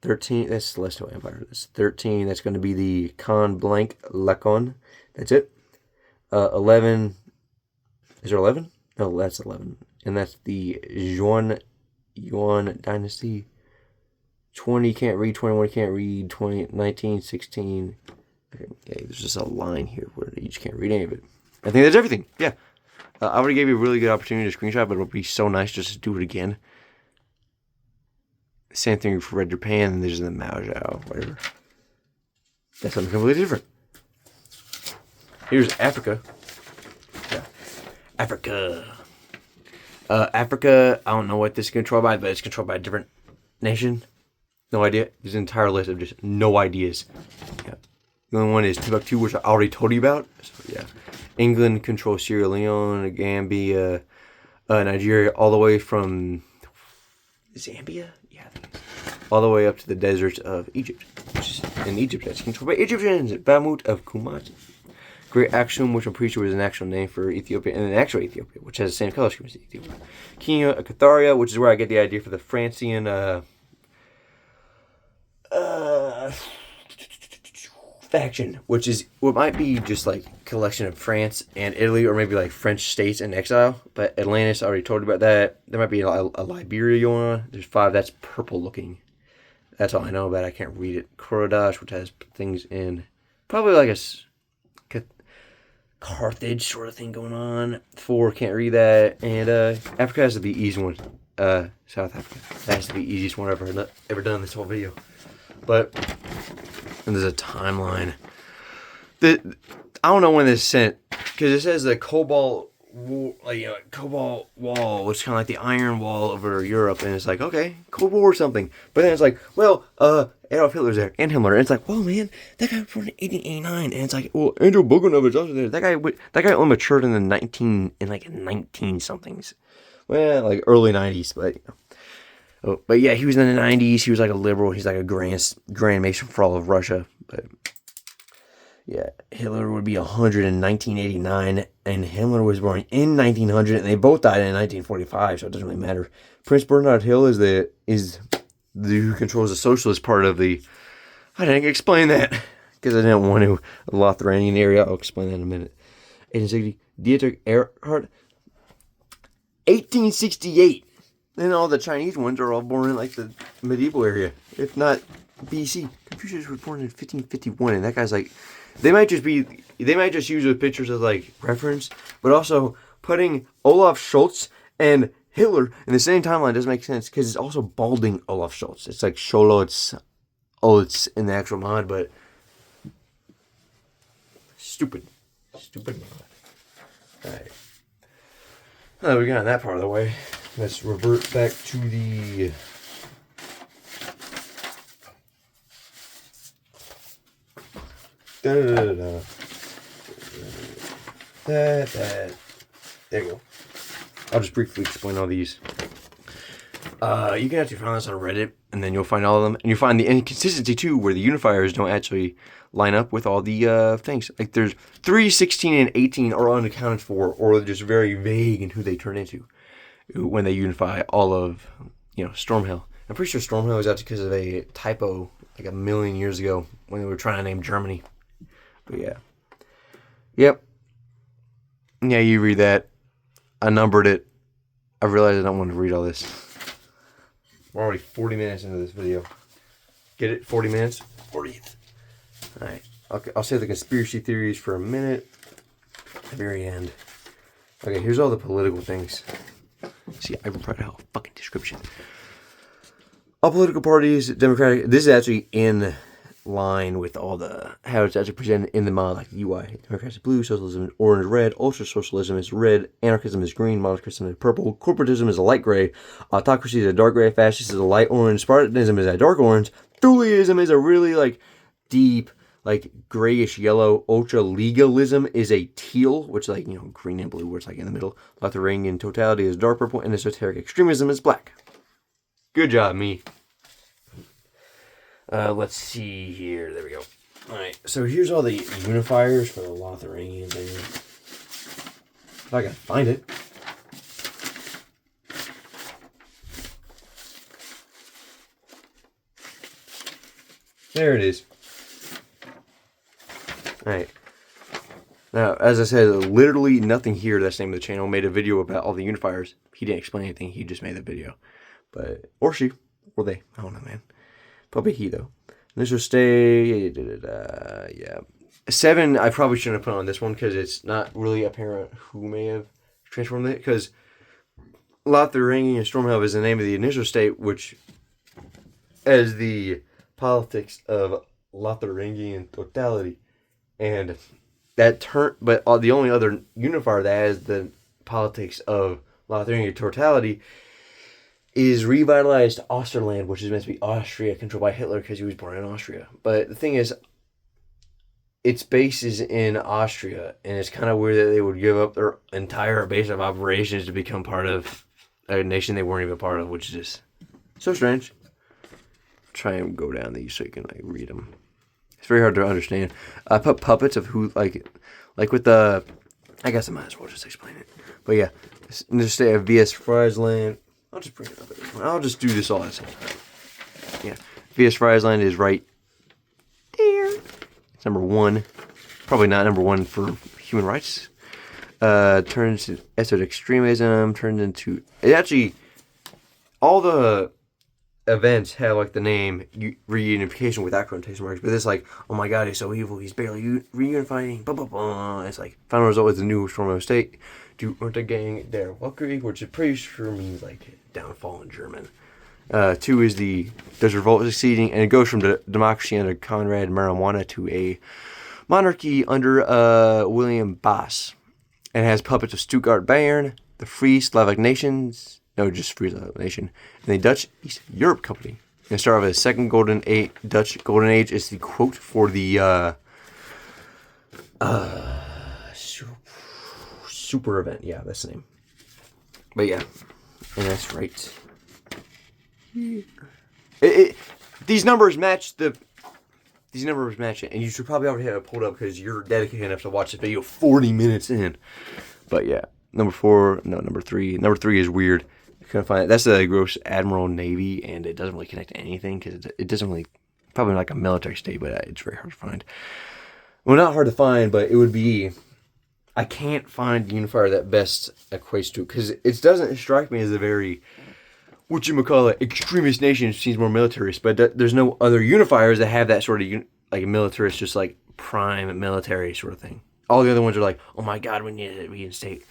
13, that's Celestial Empire. That's 13. That's going to be the Khan Blanc Lacon. That's it. 11. Is there 11? No, that's 11. And that's the Yuan dynasty. 20 can't read. 21 can't read. 20, 19, 16. Okay, there's just a line here where you just can't read any of it. I think that's everything. Yeah. I would have gave you a really good opportunity to screenshot, but it would be so nice just to do it again. Same thing for Red Japan, and there's the Mao Zhao, whatever. That's something completely different. Here's Africa. Yeah. Africa. Africa, I don't know what this is controlled by, but it's controlled by a different nation. No idea. There's an entire list of just no ideas. Yeah. The only one is Timbuktu, which I already told you about. So, yeah. England controls Sierra Leone, Gambia, Nigeria, all the way from Zambia? Yeah, I think it's all the way up to the deserts of Egypt. Which is in Egypt, that's controlled by Egyptians. Bamut of Kumat. Great Aksum, which I'm pretty sure was an actual name for Ethiopia, and an actual Ethiopia, which has the same color scheme as Ethiopia. Kenya, Catharia, which is where I get the idea for the Francian faction, which is what might be just like collection of France and Italy, or maybe like French states in exile. But Atlantis, I already told you about that. There might be a Liberia going on. There's 5. That's purple looking. That's all I know about it. I can't read it. Kurodash, which has things in probably like a Carthage sort of thing going on. 4, can't read that. And Africa has to be the easy one. South Africa. That has to be the easiest one I've ever done in this whole video. But and there's a timeline. I don't know when this is sent, because it says the Cobalt Wall, Cobalt Wall, which is kind of like the Iron Wall over Europe, and it's like, okay, Cold War or something. But then it's like, well, Adolf Hitler's there, and Himmler, and it's like, well, man, that guy was born in 1889, and it's like, well, Andrew Boganovich also there. That guy only matured in the 19 somethings, well, like early 90s, but you know. Oh, but yeah, he was in the 90s. He was like a liberal. He's like a grand mason for all of Russia. But yeah, Hitler would be 100 in 1989, and Himmler was born in 1900, and they both died in 1945. So it doesn't really matter. Prince Bernhard Hill is the who controls the socialist part of the. I didn't explain that because I didn't want to. The Lothloranian area. I'll explain that in a minute. 1860, Dietrich Earhart. 1868. Then all the Chinese ones are all born in like the medieval area, if not BC. Confucius was born in 1551, and that guy's like, they might just use those pictures as like reference, but also putting Olaf Scholz and Hitler in the same timeline doesn't make sense, because it's also balding Olaf Scholz. It's like Scholz in the actual mod, but stupid mod. Alright. Oh, we got that part of the way. Let's revert back to the There you go. I'll just briefly explain all these. You can actually find this on Reddit, and then you'll find all of them, and you'll find the inconsistency too, where the unifiers don't actually line up with all the things. Like there's 3, 16, and 18 are unaccounted for, or they're just very vague in who they turn into when they unify all of, Stormhill. I'm pretty sure Stormhill was out because of a typo like a million years ago when they were trying to name Germany. But yeah. Yep. Yeah, you read that. I numbered it. I realized I don't want to read all this. We're already 40 minutes into this video. Get it? 40 minutes? 40th. Alright. Okay, I'll save the conspiracy theories for a minute. At the very end. Okay, here's all the political things. See, I write out a fucking description. All political parties, Democratic. This is actually in line with all the how it's actually presented in the mod, like the UI. Democracy is blue, socialism is orange, red, ultra socialism is red, anarchism is green, monarchism is purple, corporatism is a light gray, autocracy is a dark gray, fascist is a light orange, Spartanism is a dark orange, Thuleism is a really like deep, like grayish yellow, ultra legalism is a teal, which like, you know, green and blue, where it's like in the middle. Lotharingian totality is dark purple, and esoteric extremism is black. Good job, me. Let's see here. There we go. Alright, so here's all the unifiers for the Lotharingian thing. If I can find it. There it is. Alright. Now, as I said, literally nothing here. That's the name of the channel. Made a video about all the unifiers. He didn't explain anything. He just made the video. But, or she. Or they. I don't know, man. Probably he, though. Initial stay. Yeah. 7, I probably shouldn't have put on this one because it's not really apparent who may have transformed it. Because Lotharingian Stormhelm is the name of the initial state, which, as the politics of Lotharingian totality. And that but the only other unifier that has the politics of Lotharingian totality is revitalized Osterland, which is meant to be Austria, controlled by Hitler because he was born in Austria. But the thing is, its base is in Austria, and it's kind of weird that they would give up their entire base of operations to become part of a nation they weren't even part of, which is just so strange. Try and go down these so you can like read them. It's very hard to understand. I put puppets of who, like with the, I guess I might as well just explain it. But yeah, in the state of VS Friesland, I'll just bring it up at this point. I'll just do this all at the same time. Yeah, VS Friesland is right there. It's number 1. Probably not number 1 for human rights. Turns into esoteric extremism, turns into, it actually, all the events have like the name reunification without quotation marks, but it's like, oh my god, he's so evil, he's barely reunifying, blah blah blah. It's like, final result is the new Stormhelm state to Untergang der Weltkrieg, which I'm pretty sure means like downfall in German. 2 is there's revolt succeeding, and it goes from the democracy under Konrad Marijuana to a monarchy under William Bass, and it has puppets of Stuttgart Bayern, the Free Slavic nations. No, just Free Slavic nation. And the Dutch East Europe Company. And the start of the second Dutch Golden Age is the quote for the super event. Yeah, that's the name. But yeah, and that's right. These numbers match it, and you should probably already have it pulled up because you're dedicated enough to watch this video 40 minutes in. But yeah, number 3. Number 3 is weird. Couldn't find it. That's the Gross Admiral Navy, and it doesn't really connect to anything because it doesn't really, probably like a military state, but it's very hard to find. Well, not hard to find, but it would be, I can't find the unifier that best equates to it because it doesn't strike me as a very, extremist nation. It seems more militarist, but there's no other unifiers that have that sort of like militarist, just like prime military sort of thing. All the other ones are like, oh my god, we need to reinstate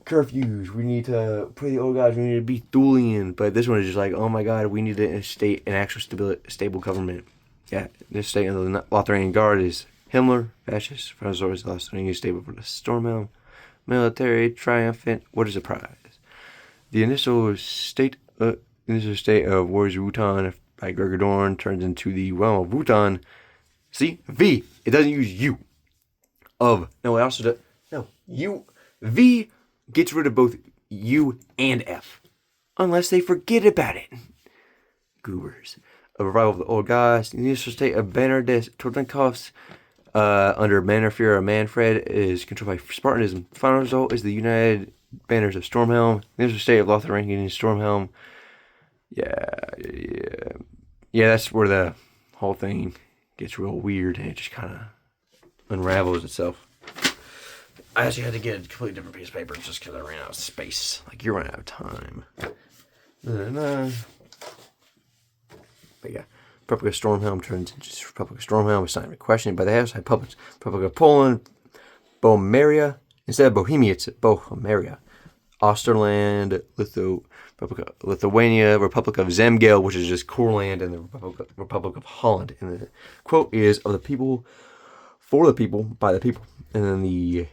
curfews, we need to pray the old gods, we need to be Thulian. But this one is just like, oh my god, we need to instate an actual stable government. Yeah, this state of the Lotharingian Guard is Himmler, fascist, Franzois, Lotharingian stable for the Stormhelm, military, triumphant. What is the prize? The initial state of Warriors of Wutan by Gregor Dorn turns into the realm of Wutan. See? V. It doesn't use U. Of. No, it also does. No. U. V gets rid of both U and F. Unless they forget about it. Goobers. A revival of the old gods. The initial state of Banner des Totenkampfs under Mannerführer Manfred is controlled by Spartanism. The final result is the United Banners of Stormhelm. The initial state of Lotharingian Stormhelm. Yeah, that's where the whole thing gets real weird and it just kind of unravels itself. I actually had to get a completely different piece of paper just because I ran out of space. Like, you're running out of time. But yeah, Republic of Stormhelm turns into just Republic of Stormhelm. It's not even questioned by the House. Republic of Poland, Bohemia. Instead of Bohemia, it's Bohemia. Osterland, Lithuania, Republic of Zemgale, which is just Courland, and the Republic of Holland. And the quote is, of the people, for the people, by the people. And then the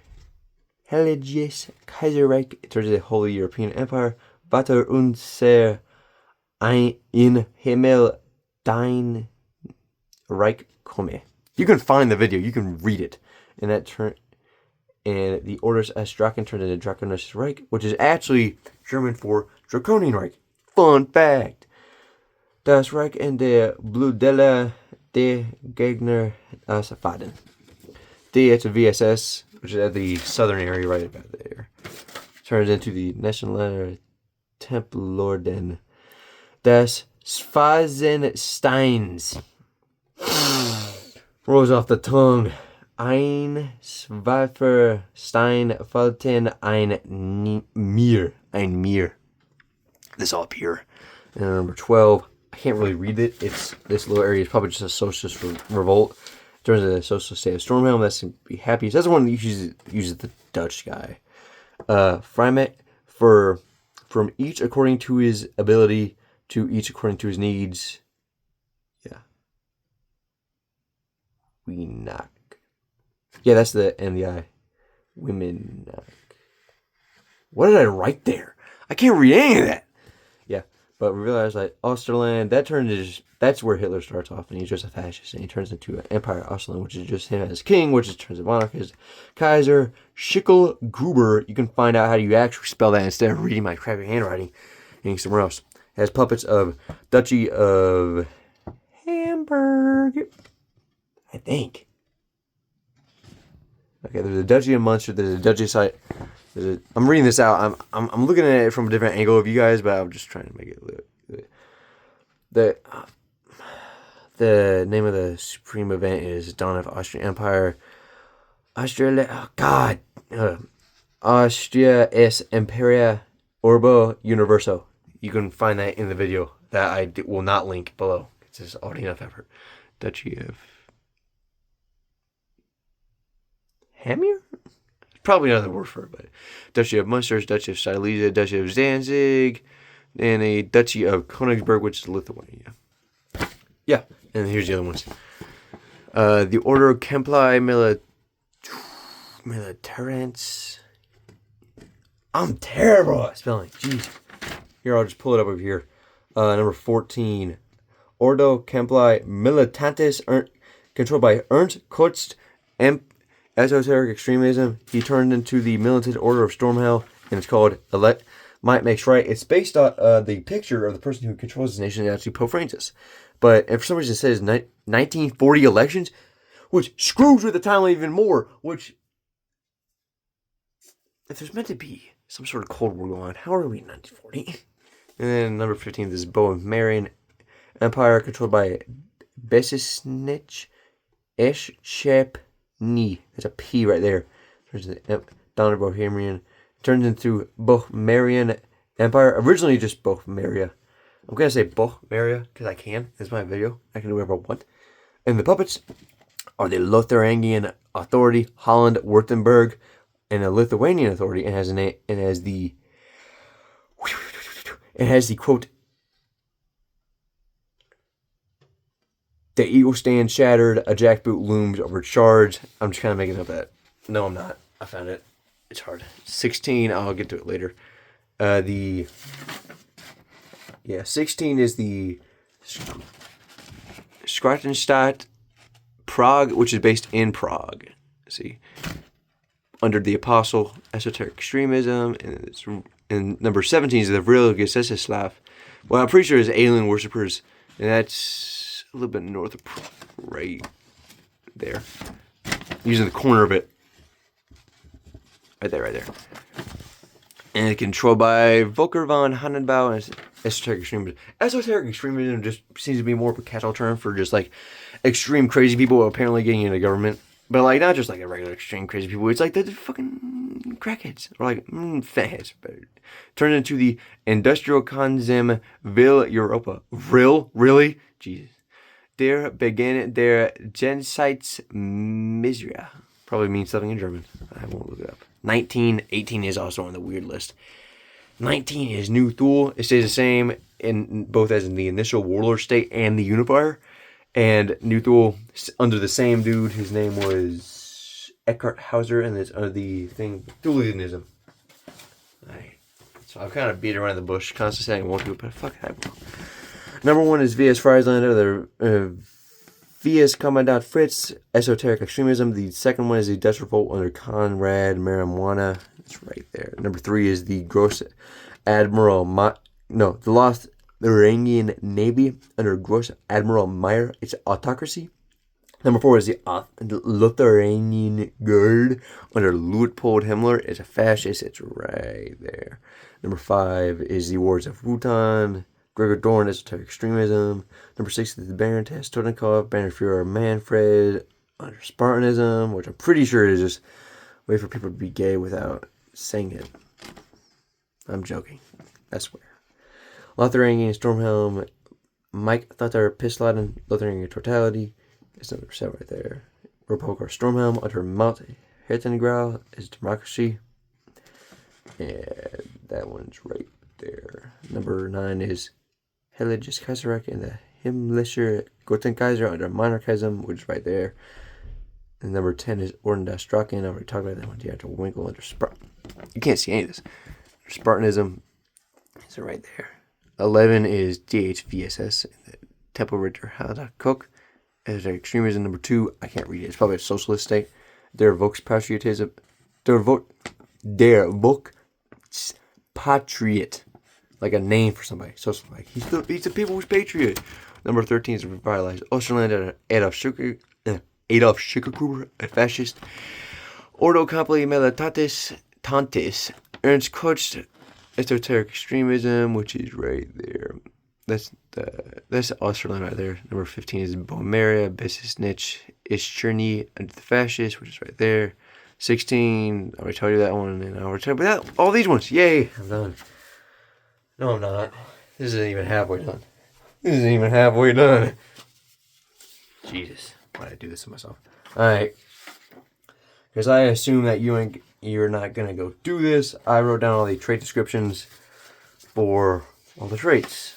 Heiliges Kaiserreich, it turns into the Holy European Empire, Vater unser in Himmel dein Reich komme. You can find the video, you can read it. And the orders as Draken turned into Draconisches Reich, which is actually German for Draconian Reich. Fun fact. Das Reich in der Blutdelle der Gegner Faden. It's a VSS, which is at the southern area right about there. Turns into the Nationaler Templorden des Schwarzensteins. Rolls off the tongue. Ein Schwarzer Stein Falten ein Mir. Ein Mir. This all up here. And number 12. I can't really read it. This little area is probably just a socialist revolt. In terms of the social state of Stormhelm, that's going to be happy. So that's the one that uses the Dutch guy. Freimet from each according to his ability to each according to his needs. Yeah. We knock. Yeah, that's the N, the I. Women knock. What did I write there? I can't read any of that. Yeah, but we realized like Osterland, that's where Hitler starts off, and he's just a fascist, and he turns into an Empire Osterland, which is just him as king, which is turns into monarch as Kaiser Schicklgruber. You can find out how you actually spell that instead of reading my crappy handwriting and somewhere else. It has puppets of Duchy of Hamburg, I think. Okay, there's a Duchy of Munster. There's a Duchy site. I'm reading this out. I'm looking at it from a different angle of you guys, but I'm just trying to make it look. The name of the supreme event is Dawn of Austrian Empire. Austria es Imperia Orbo Universo. You can find that in the video that I will not link below. It's just already enough effort. Duchy of Hamir? Probably another word for it, but Duchy of Munster, Duchy of Silesia, Duchy of Danzig, and a Duchy of Königsberg, which is Lithuania. Yeah, and here's the other ones. The Order of Templi Militarants. I'm terrible at spelling. Jeez. Here, I'll just pull it up over here. Number 14. Ordo Templi Militantes, controlled by Ernst Kotzt, esoteric extremism. He turned into the militant order of Stormhell, and it's called Might Makes Right. It's based on the picture of the person who controls this nation, actually Pope Francis. But for some reason it says 1940 elections, which screws with the timeline even more, which, if there's meant to be some sort of Cold War going on, how are we in 1940? And then number 15, this is Bohemian Empire, controlled by Besisnich Eschep. There's a P right there. Turns into Donner Bohemian. Turns into Bohemian Empire. Originally just Bohmeria. I'm going to say Bohmeria because I can. It's my video. I can do whatever I want. And the puppets are the Lotharingian Authority, Holland, Württemberg, and a Lithuanian authority. And has a name. And has the quote. The eagle stand shattered, a jackboot looms overcharged. I'm just kind of making up that. No, I'm not. I found it. It's hard. 16, I'll get to it later. 16 is the Schrattenstadt Prague, which is based in Prague. See? Under the Apostle, esoteric extremism. And number 17 is the Vril Gesesslav. Well, I'm pretty sure it's alien worshippers. And that's a little bit north of right there. Using the corner of it. Right there. And it's controlled by Volker von Hannenbau and esoteric extremism. Esoteric extremism just seems to be more of a catch-all term for just like extreme crazy people apparently getting into government. But like not just like a regular extreme crazy people. It's like the fucking crackheads. Or like fatheads. But it turned into the Industrial Konsum Will Europa. Really? Jesus. There began their Jenseitsmisere. Probably means something in German. I won't look it up. 1918 is also on the weird list. 19 is New Thule. It stays the same in both as in the initial warlord state and the unifier. And New Thule under the same dude. His name was Eckhart Hauser, and it's under the thing Thuleanism. Alright. So I've kind of beat around the bush, constantly saying I won't do it, but fuck it, I will. Number 1 is V.S. Friesländer, the V.S. Commandant Fritz, Esoteric Extremism. The second one is the Dutch Revolt under Conrad Marijuana. It's right there. Number 3 is the Gross Admiral, the Lost Iranian Navy under Gross Admiral Meyer. It's Autocracy. Number 4 is the Lithuanian Guard under Luitpold Himmler. It's a fascist. It's right there. Number 5 is the Wars of Wotan. Gregor Dorn, Esoteric Extremism. Number 6 is the Baroness Totenkopf, Bannerführer Manfred under Spartanism, which I'm pretty sure is just a way for people to be gay without saying it. I'm joking. I swear. Lotharingian Stormhelm, Mike Thatar Pisladen, Lotharingian Totality. It's number 7 right there. Repokar Stormhelm under Mount Hertengrau is Democracy. And that one's right there. Number 9 is Heiliges Kaiserreich and the Himmlischer Gotenkaiser under Monarchism, which is right there. And number 10 is Orden das Drachen. I already talked about that one. You have to Winkle under Spartan. You can't see any of this. Spartanism is right there. 11 is DHVSS, the Temple Ritter Halda Cook. As extremism, number 2, I can't read it. It's probably a socialist state. Der Volkspatriotism. Der Volkspatriot. Like a name for somebody. So it's like, he's the people's patriot. Number 13 is revitalized Osterland Adolf Schickergruber, a fascist. Ordo Compli Militatis Tantis. Ernst Koch, Esoteric Extremism, which is right there. That's Osterland right there. Number 15 is Bohemia, Besisnich, Ischurny, under the fascist, which is right there. 16, I already told you that one, and I already told you that. All these ones, yay, I'm done. No, I'm not. This isn't even halfway done. Jesus, why did I do this to myself? Alright. Because I assume that you're not going to go do this. I wrote down all the trait descriptions for all the traits.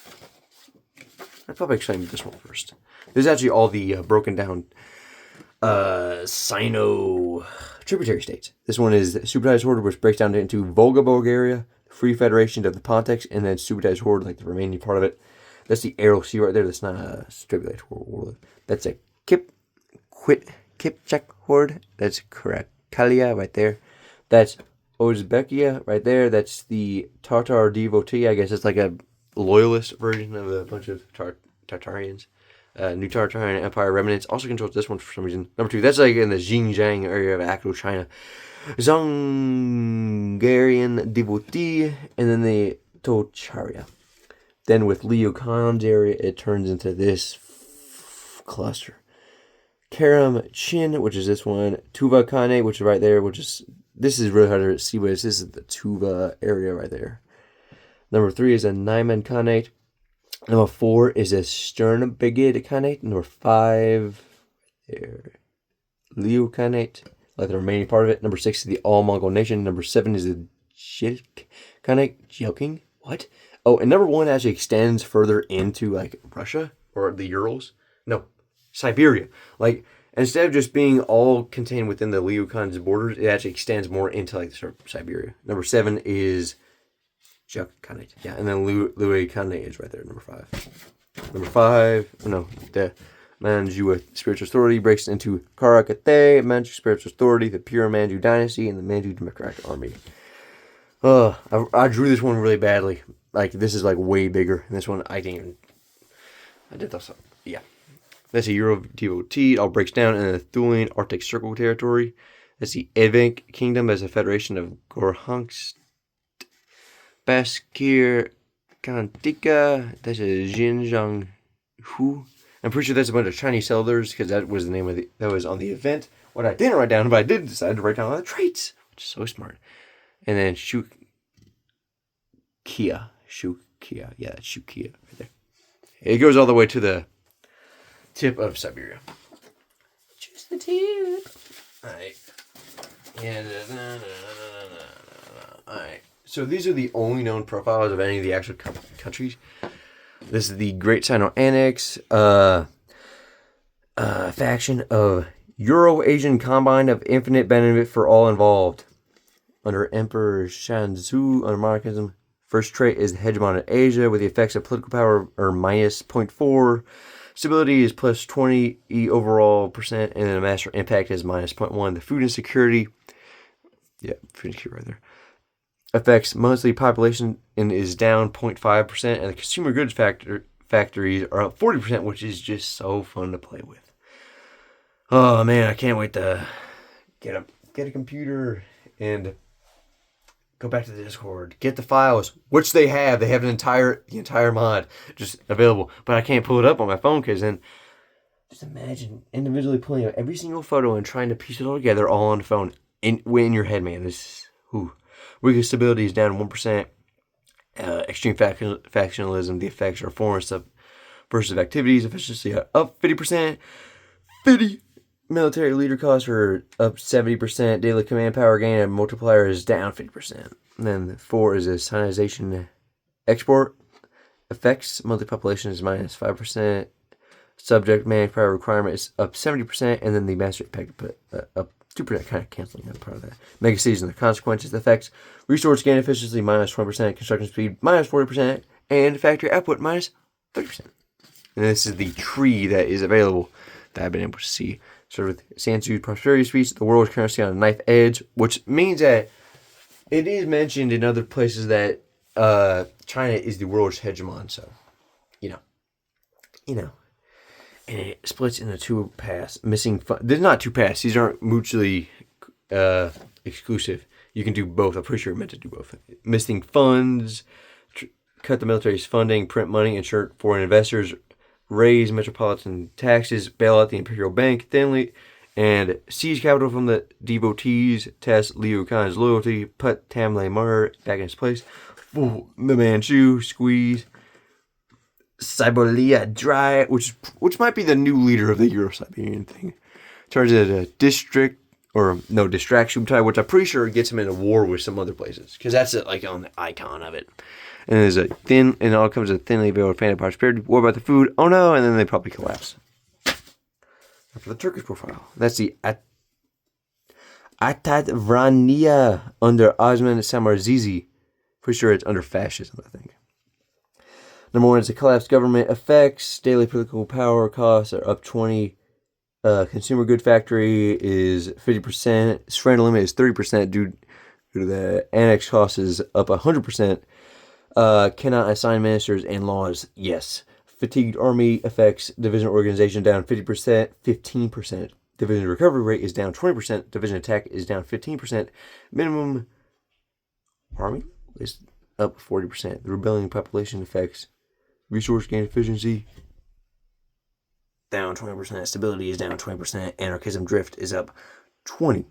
I'd probably explain this one first. This is actually all the broken down Sino-tributary states. This one is Subsidized Horde, which breaks down into Volga, Bulgaria, Free Federation of the Pontics, and then Subsidized Horde, like the remaining part of it. That's the Aral Sea right there. That's not a Tribulate Horde. That's a Kipchak Horde. That's correct. Kalia right there. That's Uzbekia right there. That's the Tartar devotee. I guess it's like a loyalist version of a bunch of Tartarians. New Tartarian Empire remnants. Also controls this one for some reason. Number 2, that's like in the Xinjiang area of actual China. Zongarian devotee, and then the Tocharia. Then with Leo Khan's area, it turns into this cluster. Karam Chin, which is this one. Tuva Khane, which is right there, this is really hard to see, but this is the Tuva area right there. Number 3 is a Naiman Khanate. Number 4 is a Sternbegid Khanate. Number 5, there, Liu Khanate, like the remaining part of it. Number 6 is the All-Mongol Nation. Number 7 is the Jilk Khanate. Joking? What? Oh, and number 1 actually extends further into, like, Russia, or the Urals. No, Siberia. Like, instead of just being all contained within the Liu Khan's borders, it actually extends more into, like, Siberia. Number 7 is Juk Khanate. Yeah, and then Louis Khanate is right there, number 5. Number 5, the Manchu Spiritual Authority breaks into Karakate, Manchu Spiritual Authority, the Pure Manchu Dynasty, and the Manchu Democratic Army. I drew this one really badly. Like, this is, like, way bigger. And this one, I did this. Yeah. That's a Euro devotee. It all breaks down in the Thulian Arctic Circle territory. That's the Evenk Kingdom as a federation of Gorhansk, Baskir, Kantika. That's a Xinjiang Hu. I'm pretty sure that's a bunch of Chinese settlers because that was the name of that was on the event. What I didn't write down, but I did decide to write down all the traits, which is so smart. And then Shukia. Yeah, that's Shukia right there. It goes all the way to the tip of Siberia. Choose the tip. Alright. Yeah. Alright. So these are the only known profiles of any of the actual countries. This is the Great Sino-Annex faction of Euro-Asian Combine of infinite benefit for all involved. Under Emperor Shanzu, under monarchism, first trait is hegemon in Asia, with the effects of political power are minus 0.4. Stability is plus 20 overall percent, and then the master impact is minus 0.1. The food insecurity, food insecurity right there, affects monthly population and is down 0.5%, and the consumer goods factories are up 40%, which is just so fun to play with. Oh man, I can't wait to get a computer and go back to the Discord, get the files, which they have. They have the entire mod just available, but I can't pull it up on my phone because then just imagine individually pulling out every single photo and trying to piece it all together all on the phone in your head, man. This weakest stability is down 1%. Extreme factionalism, the effects are foreign subversive activities, efficiency up 50%. 50 military leader costs are up 70%. Daily command power gain and multiplier is down 50%. And then 4 is a Sinization export. Effects, monthly population is minus 5%. Subject manpower requirement is up 70%. And then the master impact put up 2%, kind of canceling that part of that. Mega season, the consequences, effects, resource gain efficiency minus 20%, construction speed minus 40%, and factory output minus 30%. And this is the tree that is available that I've been able to see. Sort of with Sansu's prosperity speech, the world is currently on a knife edge, which means that it is mentioned in other places that China is the world's hegemon. So, you know. And it splits into two paths. There's not two paths. These aren't mutually exclusive. You can do both. I'm pretty sure you're meant to do both. Missing funds, cut the military's funding, print money, insure foreign investors, raise metropolitan taxes, bail out the imperial bank thinly, and seize capital from the devotees, test Liu Khan's loyalty, put Tamlai Mar back in his place, fool the Manchu, squeeze Siberia dry, which might be the new leader of the Euro-Siberian thing. Charges it a distraction type, which I'm pretty sure gets him in a war with some other places, because that's like on the icon of it. And there's a thin, and it all comes with a thinly veiled fan of prosperity. What about the food? Oh no, and then they probably collapse. For the Turkish profile, that's the Atat Vrania under Osman Samarzizi. Pretty sure it's under fascism, I think. Number 1 is the collapsed government effects. Daily political power costs are up 20. Consumer good factory is 50%. Surrender limit is 30% due to the annex cost is up 100%. Cannot assign ministers and laws. Yes. Fatigued army effects. Division organization down 50%. 15%. Division recovery rate is down 20%. Division attack is down 15%. Minimum army is up 40%. The rebellion population effects. Resource gain efficiency down 20%. Stability is down 20%. Anarchism drift is up 20%.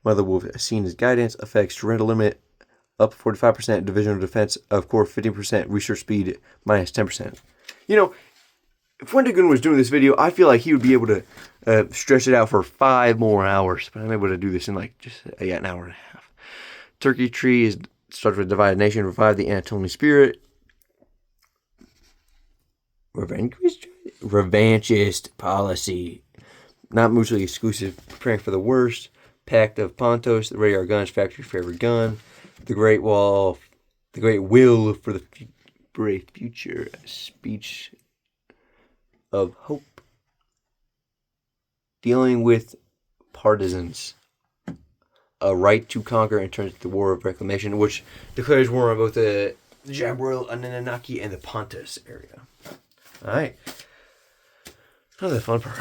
Mother Wolf seen as guidance affects surrender limit up 45%. Divisional defense of core 15%. Research speed minus 10%. You know, if Wendigoon was doing this video, I feel like he would be able to stretch it out for 5 more hours. But I'm able to do this in like just an hour and a half. Turkey tree is starts with divided nation. Revive the Anatolian spirit. Revanchist policy, not mutually exclusive, preparing for the worst. Pact of Pontos, the radar guns, factory favorite gun, the Great Wall, the Great Will for the brave future, speech of hope, dealing with partisans, a right to conquer and turns to the War of Reclamation, which declares war on both the Jabril, Anunnaki, and the Pontus area. Alright. Now the fun part.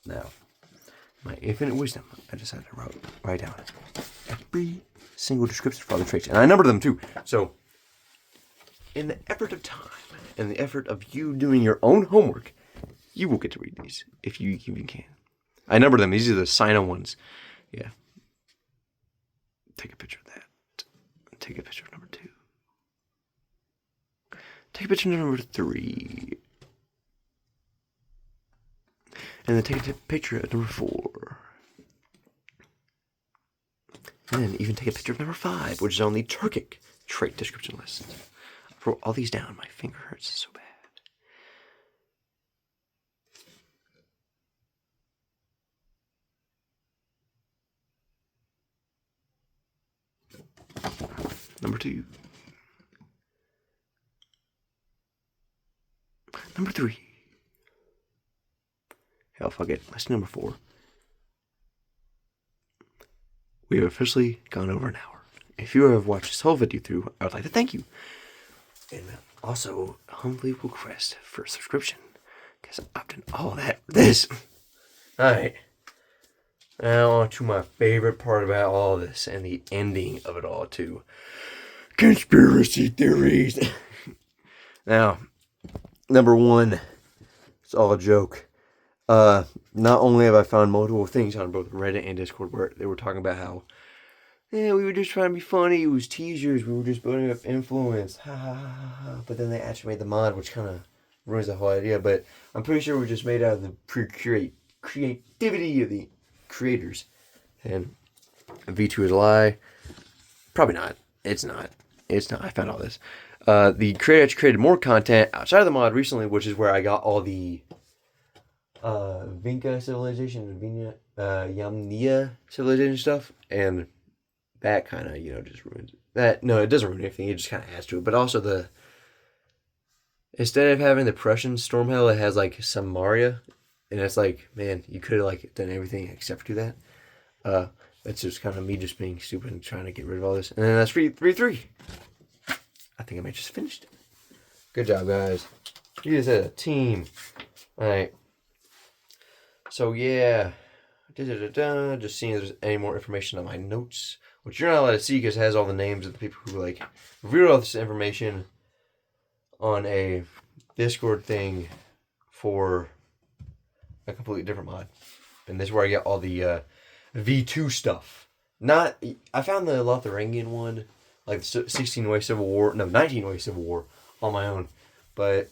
Now, my infinite wisdom, I decided to write down every single description for all the traits. And I numbered them too. So, in the effort of time, and the effort of you doing your own homework, you will get to read these, if you even can. I numbered them. These are the Sino ones. Yeah. Take a picture of that. Take a picture of number 2. Take a picture of number 3. And then take a picture of number 4. And then even take a picture of number 5, which is on the Turkic trait description list. I wrote all these down. My finger hurts so bad. Number 2. Number 3. Hell, fuck it. Let's do number 4. We have officially gone over an hour. If you have watched this whole video through, I would like to thank you. And also, humbly request for a subscription. Because I've done all that for this. Alright. Now on to my favorite part about all this. And the ending of it all, too. Conspiracy theories. Now, number 1. It's all a joke. Not only have I found multiple things on both Reddit and Discord where they were talking about how, yeah, we were just trying to be funny, it was teasers, we were just building up influence, ha ha ha ha, but then they actually made the mod, which kind of ruins the whole idea, but I'm pretty sure we're just made out of the pure creativity of the creators, and V2 is a lie. Probably not. It's not. I found all this. The creators created more content outside of the mod recently, which is where I got all the Vinca civilization, Yamnia civilization stuff, and that kind of, just ruins it. That, no, it doesn't ruin anything, it just kind of adds to it, but also instead of having the Prussian storm hell, it has, Samaria, and it's like, man, you could have, done everything except for do that. That's just kind of me just being stupid and trying to get rid of all this, and then that's 3-3. I think I might just finished it. Good job, guys. You guys had a team. Alright. So, yeah. Just seeing if there's any more information on my notes. Which you're not allowed to see because it has all the names of the people who, revealed all this information on a Discord thing for a completely different mod. And this is where I get all the V2 stuff. I found the Lotharingian one, the 16-way Civil War, no, 19-way Civil War on my own. But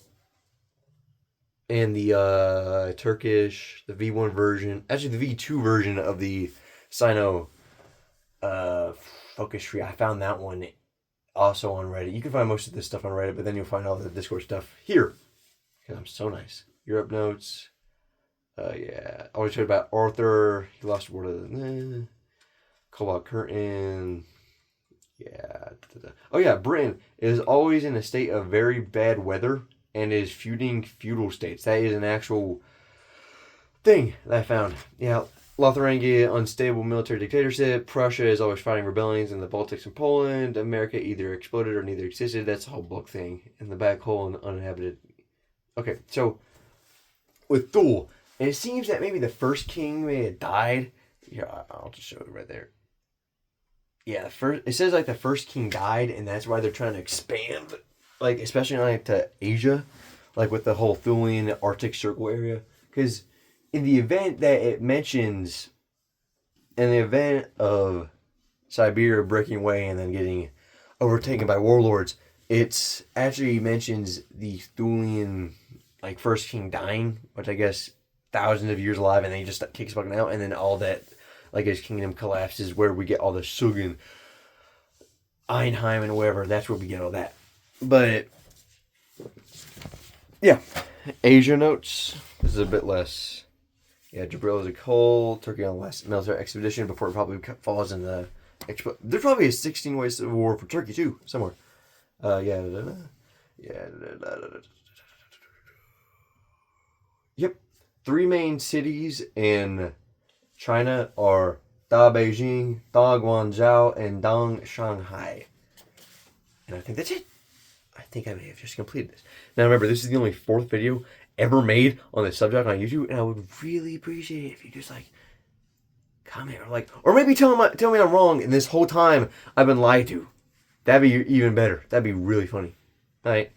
in the Turkish, the V1 version, actually the V2 version of the Sino focus tree, I found that one also on Reddit. You can find most of this stuff on Reddit, but then you'll find all the Discord stuff here. Because I'm so nice. Europe notes. Yeah. I always heard about Arthur. He lost the war to the Cobalt Curtain. Yeah. Oh yeah, Britain is always in a state of very bad weather and is feuding feudal states. That is an actual thing that I found. Yeah. Lotharingia, unstable military dictatorship. Prussia is always fighting rebellions in the Baltics and Poland. America either exploded or neither existed. That's the whole book thing. And the black hole and uninhabited. Okay, so with Thule, and it seems that maybe the first king may have died. Yeah, I'll just show it right there. Yeah, it says the first king died, and that's why they're trying to expand, especially to Asia, with the whole Thulian Arctic Circle area, because in the event that it mentions, in the event of Siberia breaking away and then getting overtaken by warlords, it actually mentions the Thulian, first king dying, which I guess thousands of years alive, and then he just kicks fucking out, and then all that, his kingdom collapses, where we get all the Sugan, Einheim, and whatever. That's where we get all that. But, yeah. Asia notes. This is a bit less. Yeah, Jabril is a coal. Turkey on the last military expedition before it probably falls in the... There's probably a 16-way civil war for Turkey, too, somewhere. Yep. 3 main cities in China are Da Beijing, Da Guangzhou, and Dong Shanghai. And I think that's it. I think I may have just completed this. Now remember, this is the only 4th video ever made on this subject on YouTube, and I would really appreciate it if you just comment or maybe tell me I'm wrong, and this whole time I've been lied to. That'd be even better. That'd be really funny. All right.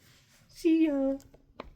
See ya.